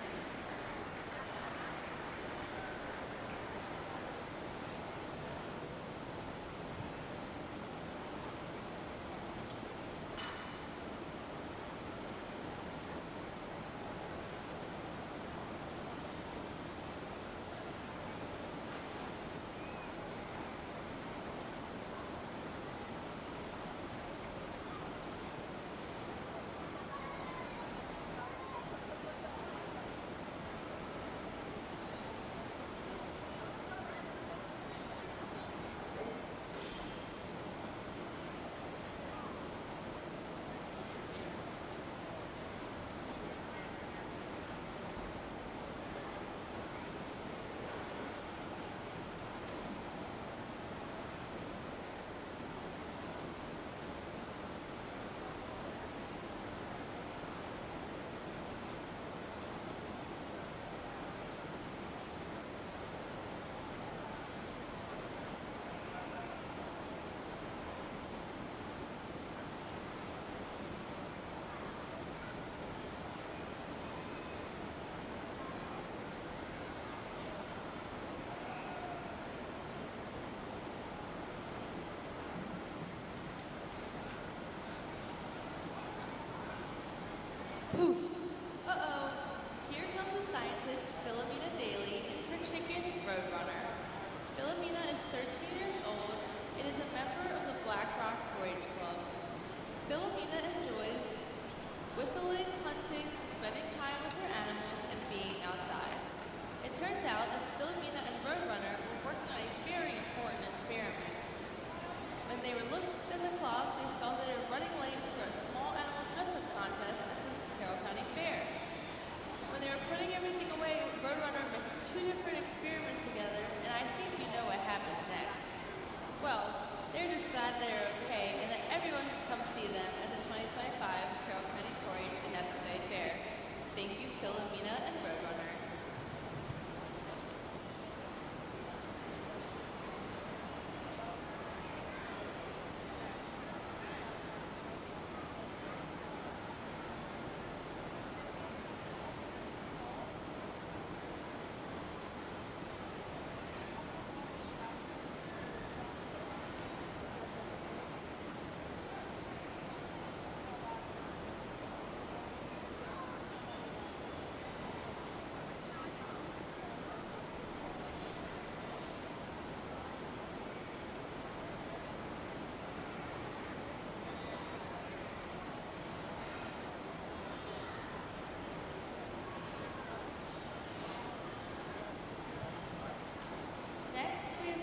Poof! Uh-oh. Here comes the scientist, Philomena Daly, in her chicken, Roadrunner. Philomena is 13 years old and is a member of the Black Rock 4-H Club. Philomena enjoys whistling, hunting, spending time with her animals, and being outside. It turns out that Philomena and Roadrunner were working on a very important experiment. When they were looked at the clock, they saw that they were running late for a small animal dress-up contest at the Carroll County Fair. When they were putting everything away, Roadrunner mixed two different experiments together, and I think you know what happens next. Well, they're just glad they're okay and that everyone can come see them at the 2025 Carroll County 4-H and FFA Fair. Thank you, Philomena and Roadrunner.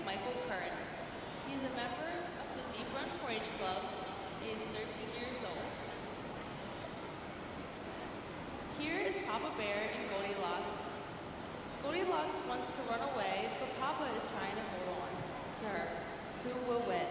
Michael Currents. He is a member of the Deep Run 4-H Club. He is 13 years old. Here is Papa Bear and Goldilocks. Goldilocks wants to run away, but Papa is trying to hold on to her. Who will win?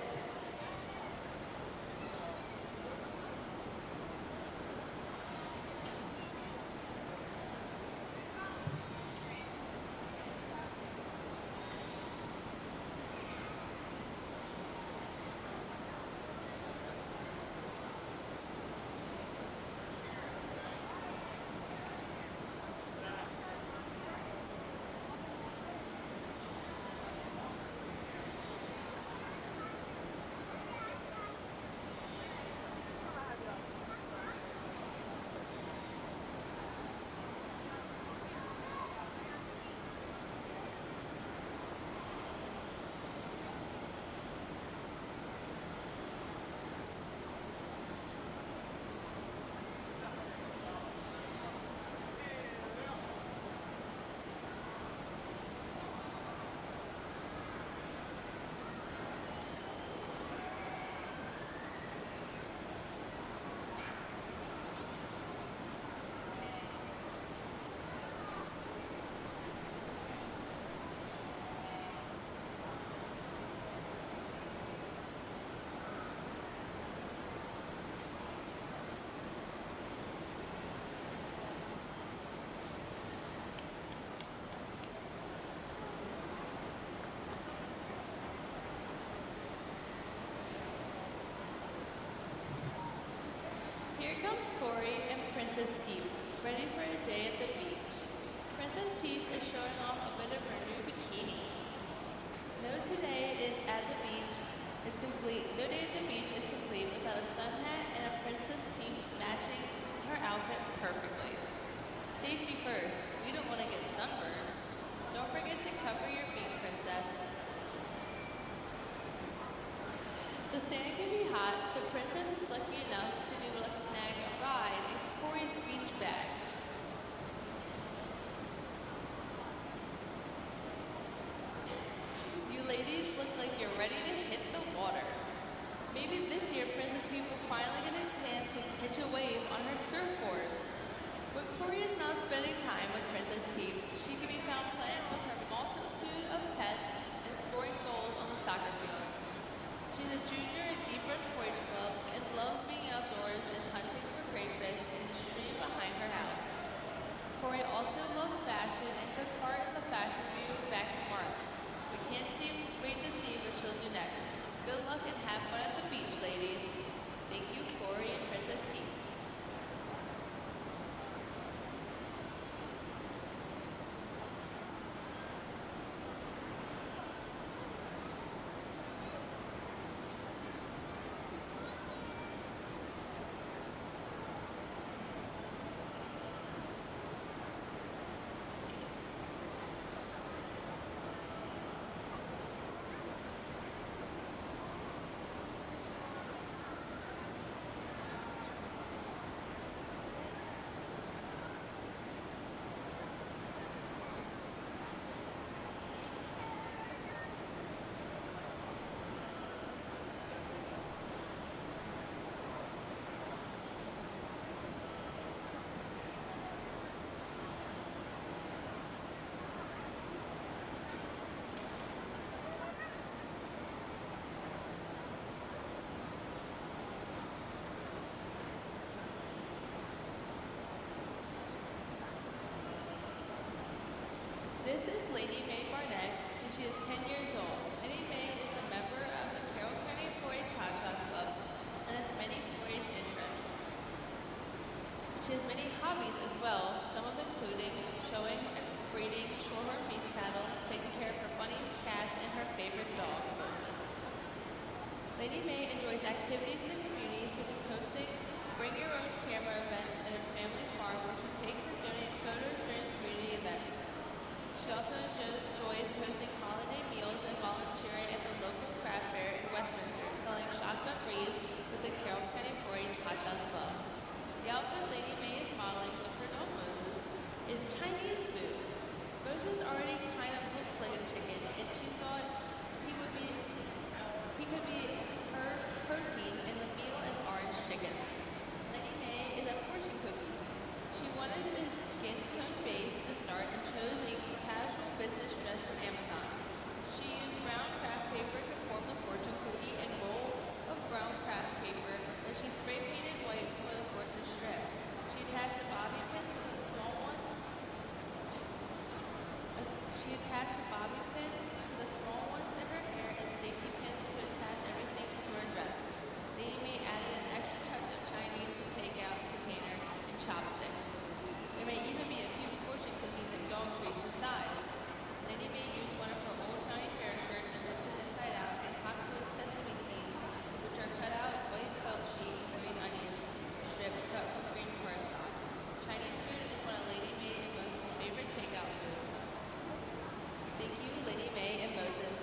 Here comes Corey and Princess Peep, ready for a day at the beach. Princess Peep is showing off a bit of her new bikini. No day at the beach is complete without a sun hat and a Princess Peep matching her outfit perfectly. Safety first, we don't want to get sunburned. Don't forget to cover your beak, Princess. The sand can be hot, so Princess is lucky enough to be able to snag a ride in Corey's beach bag. You ladies look like you're ready to hit the water. Maybe this year Princess Peep will finally get a chance to catch a wave on her surfboard. When Corey is not spending time with Princess Peep, she can be found playing with her multitude of pets and scoring goals on the soccer field. She's a junior at Deep Run 4-H Club and loves being outdoors and hunting for crayfish in the stream behind her house. Corey also loves fashion and took part in the fashion review back in March. We can't wait to see what she'll do next. Good luck and have fun at the beach, ladies. Thank you, Corey and Princess Peep. This is Lady Mae Barnett, and she is 10 years old. Lady Mae is a member of the Carroll County 4-H Hot Club and has many 4-H interests. She has many hobbies as well, some of including showing and breeding shorthorn beef cattle, taking care of her bunnies, cats, and her favorite dog, Moses. Lady Mae enjoys activities in the community such as hosting Bring Your Own Camera event at her family farm where she takes and donates photos during community events. She also enjoys hosting holiday meals and volunteering at the local craft fair in Westminster, selling shotgun reeds with the Carroll County 4-H Hot Shots Club. The outfit Lady Mae is modeling with her dog Moses is Chinese food. Moses already kind of looks like a chicken, and she thought he could be her protein, and the meal is orange chicken. Lady Mae is a fortune cookie. She wanted a skin tone base to start and chose a casual business dress from Amazon. She used brown craft paper to form the fortune cookie and roll of brown craft paper that she spray painted white for the fortune strip. She attached a bobby pin to the small ones. In her hair and safety pins to attach everything to her dress. Lady Mae added an extra touch of Chinese to take out container and chopsticks. There may even be a few fortune cookies and dog treats inside. Lady Mae used one of her old county fair shirts and flipped it inside out and hot glued sesame seeds, which are cut out white felt sheet and green onions, strips cut from green cardstock. Chinese food is one of Lady Mae and Moses' favorite takeout foods. Thank you, Lady Mae and Moses.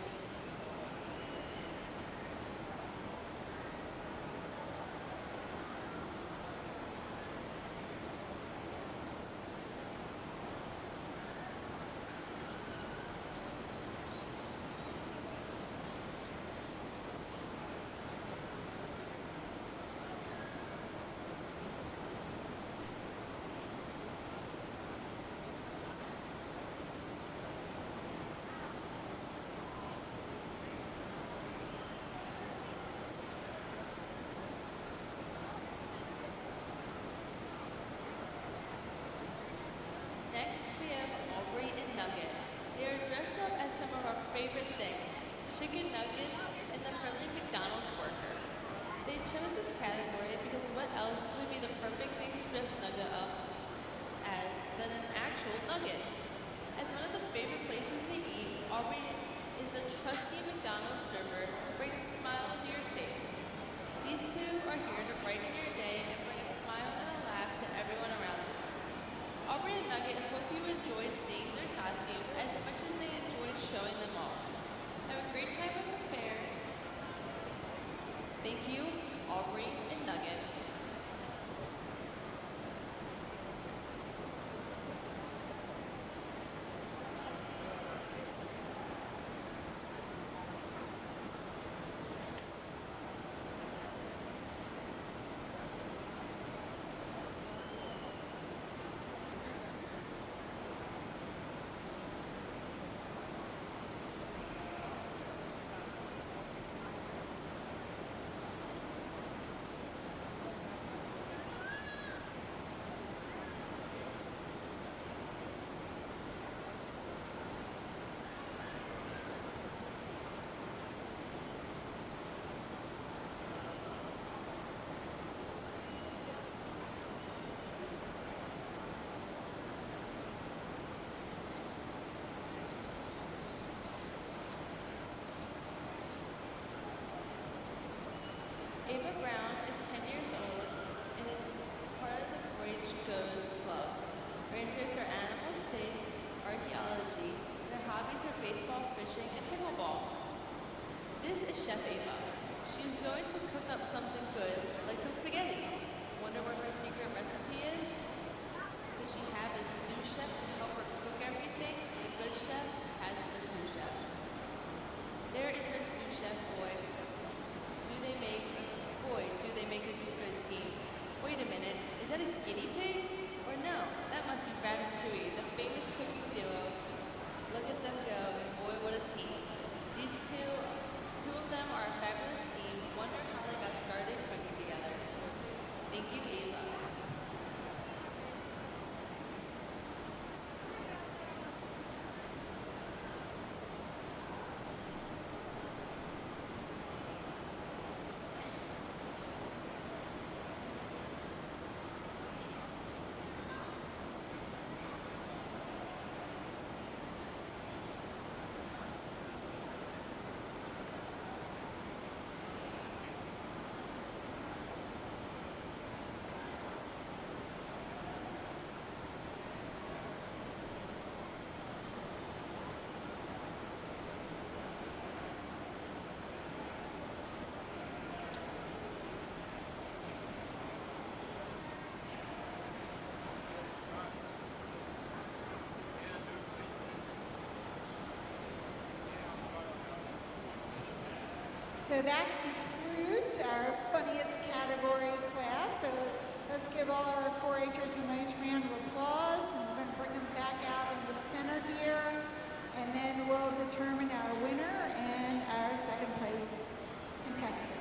Next, we have Aubrey and Nugget. They are dressed up as some of our favorite things, chicken nuggets and the friendly McDonald's worker. They chose this category because what else would be the perfect thing to dress Nugget up as than an actual nugget? As one of the favorite places they eat, Aubrey is the trusty McDonald's server to bring a smile to your face. These two are here to brighten your day and bring a smile and a laugh to everyone around you. Aubrey and Nugget hope you enjoyed seeing their costume as much as they enjoyed showing them off. Have a great time at the fair. Thank you, Aubrey and Nugget. Ava Brown is 10 years old and is part of the 4-H Goes Club. Her interests are animals, pigs, archaeology, and her hobbies are baseball, fishing, and pickleball. This is Chef Ava. She's going to cook up something good, like some spaghetti. Wonder what her secret recipe is? Does she have a sous chef to help her cook everything? The good chef has the sous chef. There is her sous chef boy. Do they make a good team? Wait a minute, is that a guinea pig? Or no, that must be Ratatouille, the famous cooking duo. Look at them go, and boy, what a team. These two of them are a fabulous team. Wonder how they got started cooking together. Thank you, Ava. So that concludes our funniest category class. So let's give all our 4-Hers a nice round of applause. And we're going to bring them back out in the center here. And then we'll determine our winner and our second place contestant.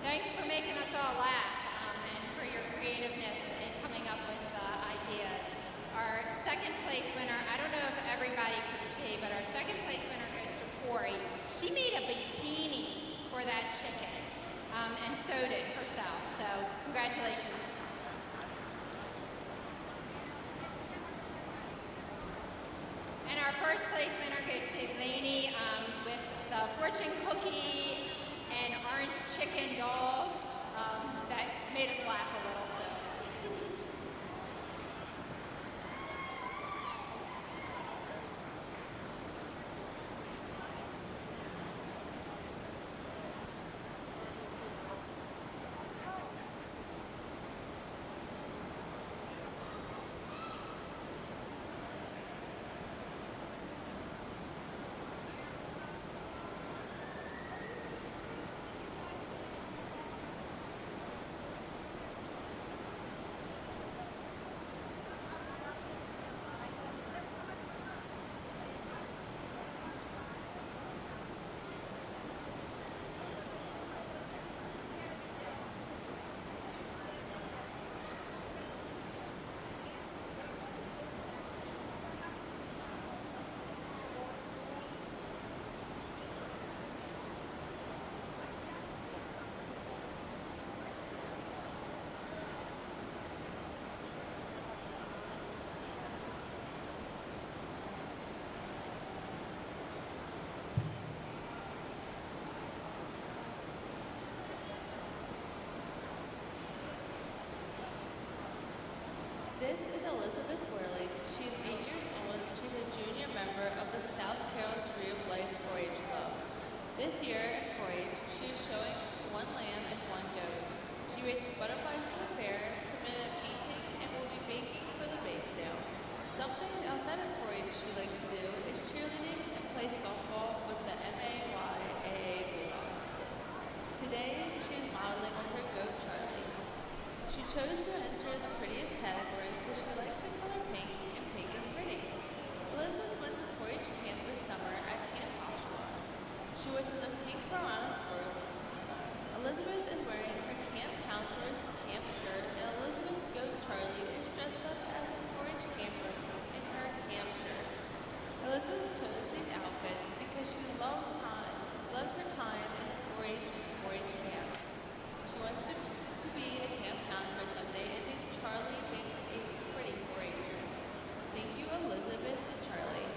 Thanks for making us all laugh and for your creativeness in coming up with ideas. Our second place winner, I don't know if everybody could see, but our second place winner goes to Corey. She made a bikini for that chicken and sewed it herself, so congratulations. our first place winner goes to Lainey with the fortune cookie and orange chicken dog that made us laugh a little too. This is Elizabeth Worley. She's 8 years old and she's a junior member of the South Carroll Tree of Life 4-H Club. This year in 4-H, she is showing one lamb and one goat. She races butterflies at the fair, submitted a painting, and will be baking for the bake sale. Something outside of 4-H she likes to do is cheerleading and play softball with the MAYAA Bulldogs. Today, she is modeling with her goat Charlie. She chose to enter the prettiest category because she likes the color pink and pink is pretty. Elizabeth went to 4-H camp this summer at Camp Oshawa. She was in the pink Piranhas group. Elizabeth is wearing her camp counselor's camp shirt and Elizabeth's goat Charlie is dressed up as a 4-H camper in her camp shirt. Elizabeth chose these outfits because she loves her time in the 4-H camp. She wants to be a camp counselor someday and thinks Charlie makes a pretty 4-H'er. Thank you, Elizabeth and Charlie.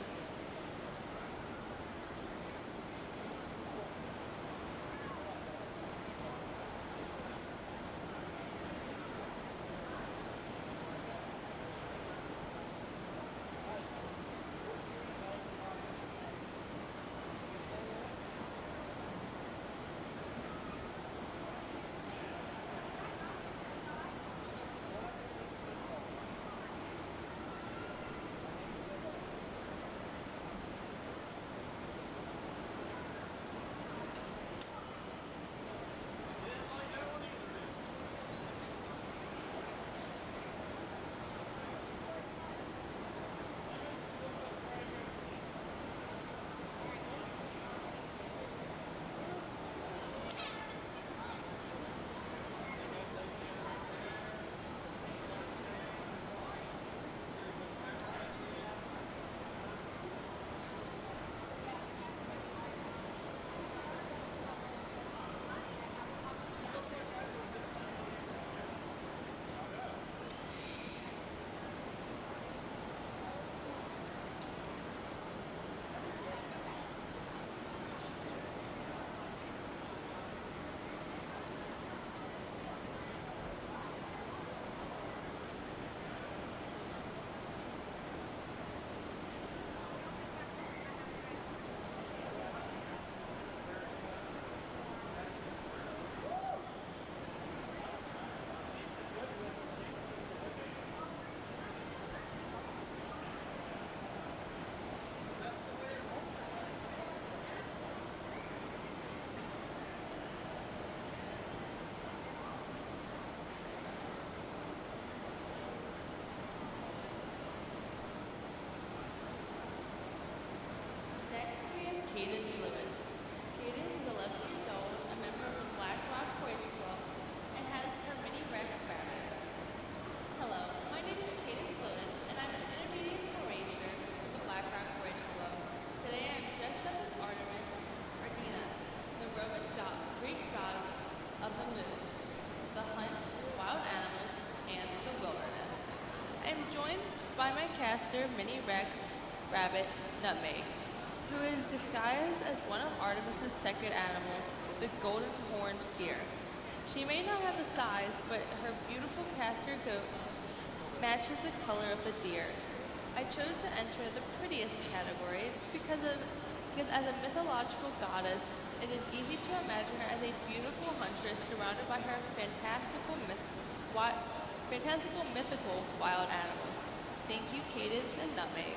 Cadence Lewis. Cadence is 11 years old, a member of the Black Rock 4-H Club, and has her mini Rex Sparrow. Hello, my name is Cadence Lewis, and I'm an intermediate 4-H'er with the Black Rock 4-H Club. Today I'm dressed up as Artemis, or Dina, the Roman Greek goddess of the moon, the hunt, wild animals, and the wilderness. I am joined by my caster, Mini Rex, rabbit, Nutmeg, who is disguised as one of Artemis's sacred animals, the golden horned deer. She may not have the size, but her beautiful castor coat matches the color of the deer. I chose to enter the prettiest category because as a mythological goddess, it is easy to imagine her as a beautiful huntress surrounded by her fantastical mythical wild animals. Thank you, Cadence and Nutmeg.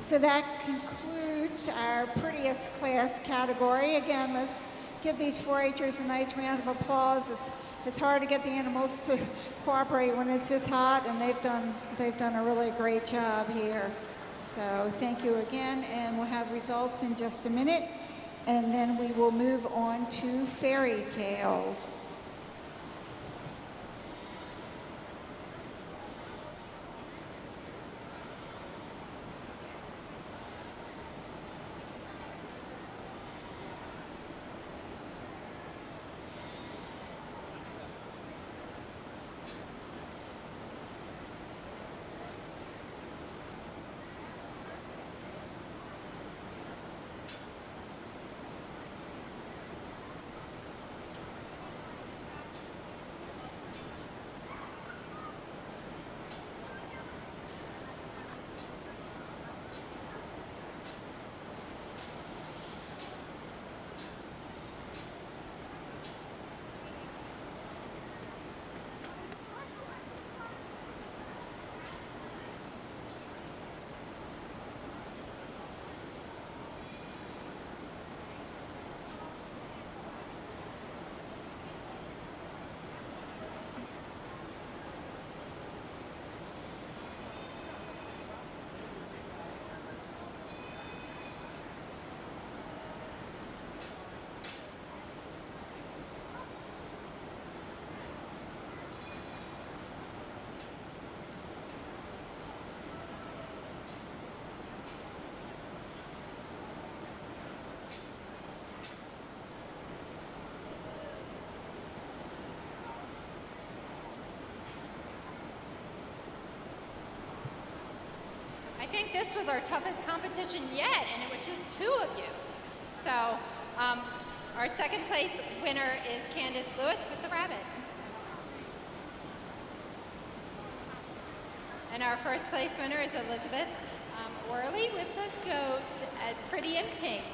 So that concludes our prettiest class category. Again, let's give these 4-Hers a nice round of applause. It's hard to get the animals to cooperate when it's this hot, and they've done a really great job here. So thank you again, and we'll have results in just a minute, and then we will move on to fairy tales. I think this was our toughest competition yet, and it was just 2 of you. So our second place winner is Candace Lewis with the rabbit. And our first place winner is Elizabeth Worley with the goat at Pretty in Pink.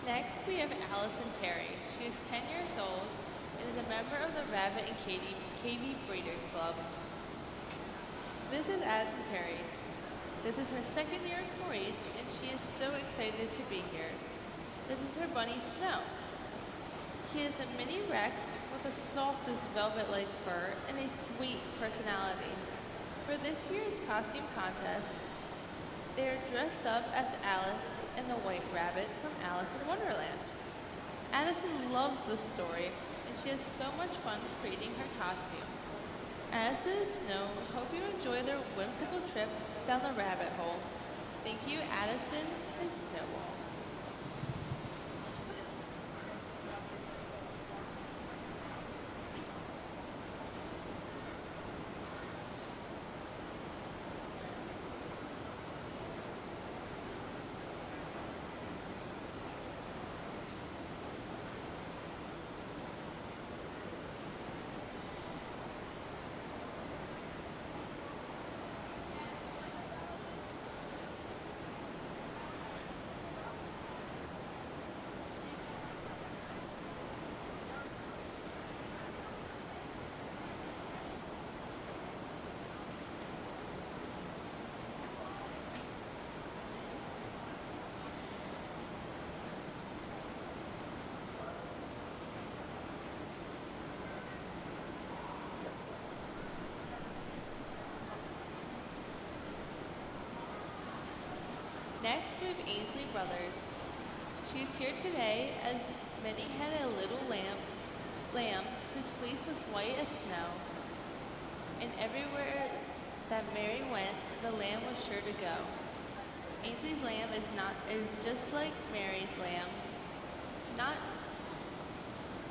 Next, we have Allison Terry. She is 10 years old and is a member of the Rabbit and KB Breeders Club. This is Allison Terry. This is her second year at 4-H, and she is so excited to be here. This is her bunny, Snow. He is a mini Rex with the softest velvet-like fur and a sweet personality. For this year's costume contest, they are dressed up as Alice and the White Rabbit from Alice in Wonderland. Addison loves this story, and she has so much fun creating her costume. Addison and Snow hope you enjoy their whimsical trip down the rabbit hole. Thank you, Addison and Snowball. Next, we have Ainsley Brothers. She's here today as many had a little lamb whose fleece was white as snow. And everywhere that Mary went, the lamb was sure to go. Ainsley's lamb is just like Mary's lamb,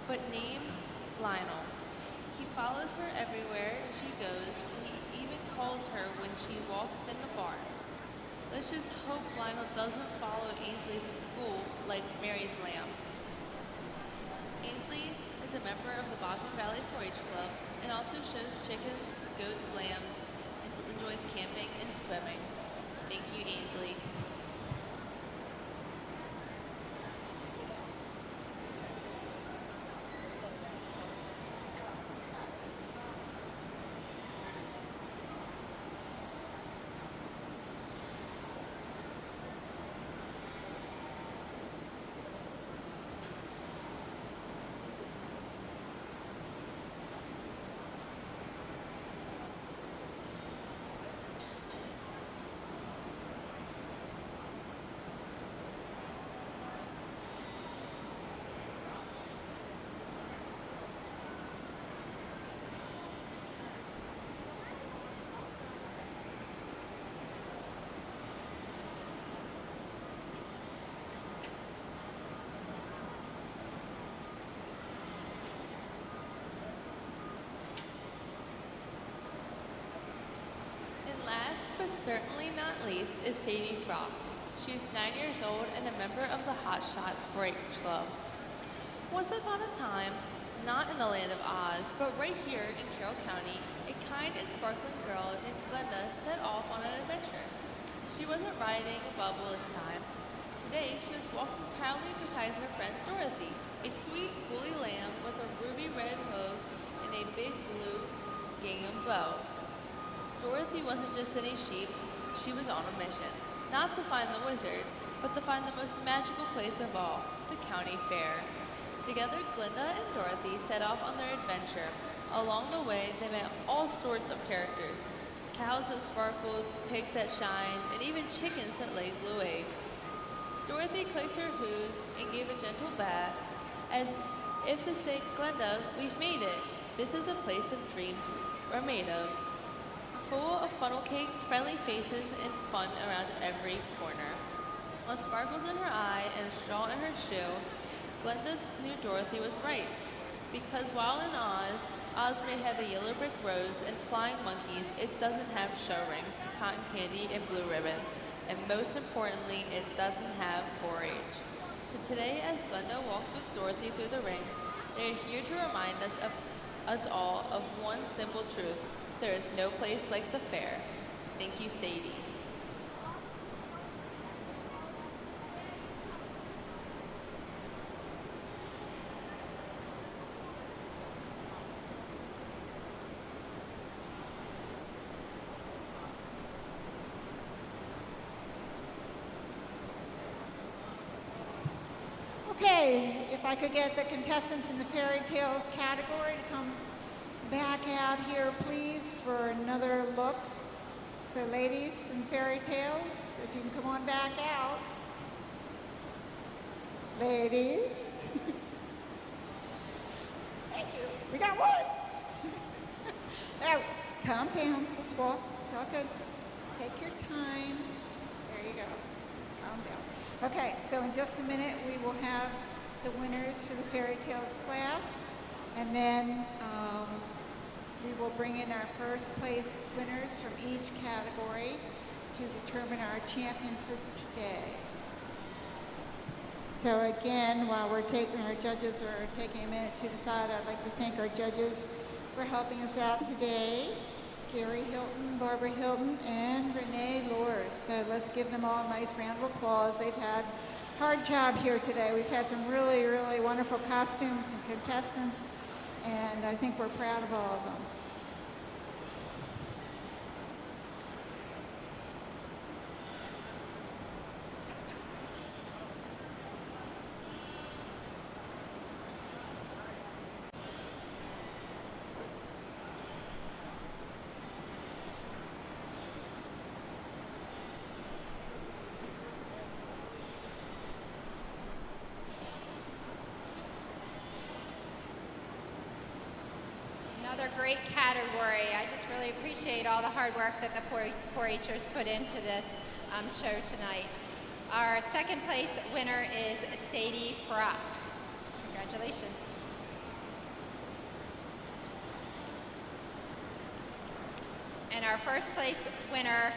but named Lionel. He follows her everywhere she goes, and he even calls her when she walks in the barn. Let's just hope Lionel doesn't follow Ainsley's school like Mary's lamb. Ainsley is a member of the Bogman Valley 4-H Club and also shows chickens, goats, lambs, and enjoys camping and swimming. Thank you, Ainsley. Last but certainly not least is Sadie Frock. She's 9 years old and a member of the Hot Shots 4-H Club. Once upon a time, not in the land of Oz, but right here in Carroll County, a kind and sparkling girl named Glenda set off on an adventure. She wasn't riding a bubble this time. Today, she was walking proudly beside her friend Dorothy, a sweet woolly lamb with a ruby red hose and a big blue gingham bow. Dorothy wasn't just any sheep, she was on a mission. Not to find the wizard, but to find the most magical place of all, the county fair. Together, Glenda and Dorothy set off on their adventure. Along the way, they met all sorts of characters. Cows that sparkled, pigs that shined, and even chickens that laid blue eggs. Dorothy clicked her hooves and gave a gentle bow, as if to say, Glenda, we've made it. This is the place of dreams are made of. Full of funnel cakes, friendly faces, and fun around every corner. With sparkles in her eye and a straw in her shoe, Glenda knew Dorothy was right. Because while in Oz may have a yellow brick roads and flying monkeys, it doesn't have show rings, cotton candy, and blue ribbons. And most importantly, it doesn't have 4-H. So today, as Glenda walks with Dorothy through the ring, they are here to remind us all of one simple truth. There is no place like the fair. Thank you, Sadie. Okay, if I could get the contestants in the fairy tales category to come back out here, please, for another look. So ladies in fairy tales, if you can come on back out. Ladies. Thank you. We got one. Now, calm down. Just walk. It's all good. Take your time. There you go. Okay, so in just a minute, we will have the winners for the fairy tales class, and then we will bring in our first place winners from each category to determine our champion for today. So again, while our judges are taking a minute to decide, I'd like to thank our judges for helping us out today. Gary Hilton, Barbara Hilton, and Renee Lors. So let's give them all a nice round of applause. They've had a hard job here today. We've had some really, really wonderful costumes and contestants, and I think we're proud of all of them. Another great category. I just really appreciate all the hard work that the 4-Hers put into this show tonight. Our second place winner is Sadie Frock. Congratulations. And our first place winner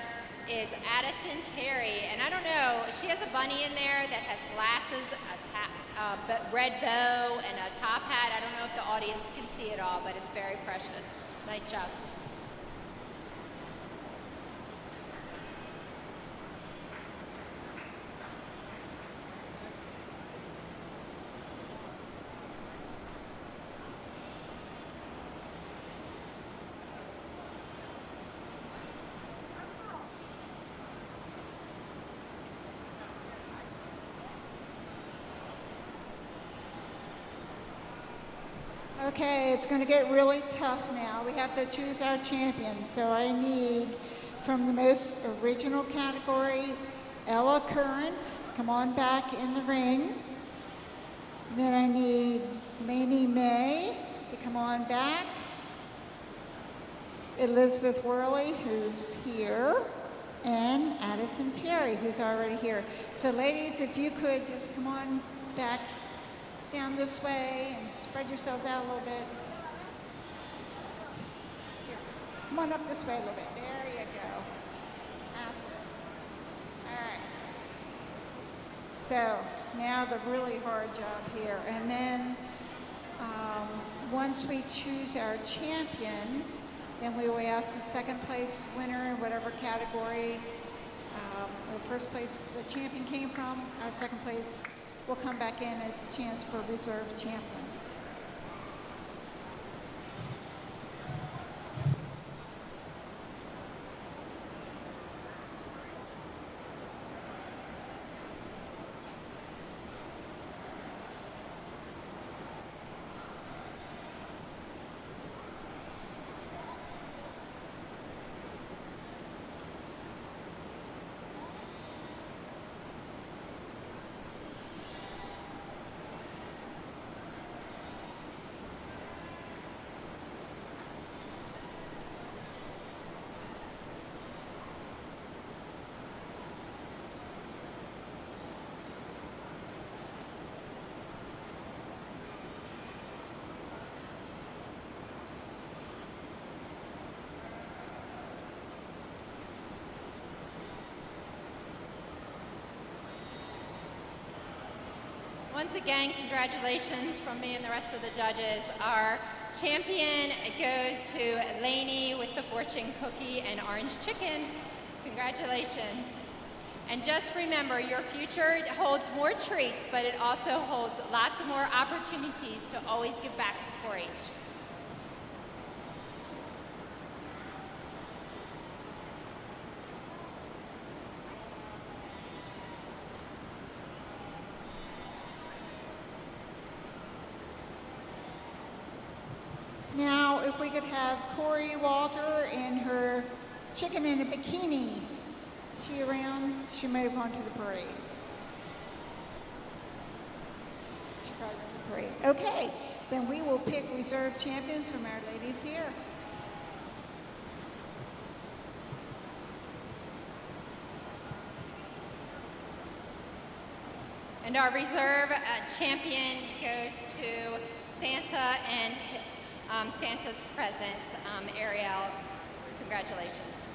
is Addison Terry. And I don't know, she has a bunny in there that has glasses, a red bow, and a top hat. I don't know if the audience can see it all, but it's very precious. Nice job. Okay, it's going to get really tough now. We have to choose our champion. So I need, from the most original category, Ella Currents. Come on back in the ring. Then I need Lainey May to come on back. Elizabeth Worley, who's here. And Addison Terry, who's already here. So ladies, if you could just come on back down this way and spread yourselves out a little bit. Here. Come on up this way a little bit. There you go. That's it. All right. So now the really hard job here. And then once we choose our champion, then we will ask the second place winner in whatever category the first place the champion came from. Our second place will come back in as a chance for reserve champion. Once again, congratulations from me and the rest of the judges. Our champion goes to Lainey with the fortune cookie and orange chicken. Congratulations. And just remember, your future holds more treats, but it also holds lots of more opportunities to always give back to 4-H. Now, if we could have Corey Walter in her chicken in a bikini. She around? She may have gone to the parade. She probably went to the parade. Okay, then we will pick reserve champions from our ladies here. And our reserve champion goes to Santa and Santa's present, Ariel. Congratulations.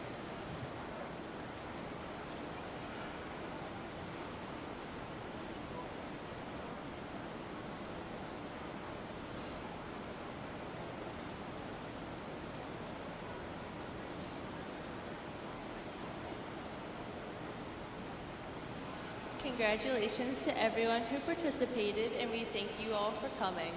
Congratulations to everyone who participated, and we thank you all for coming.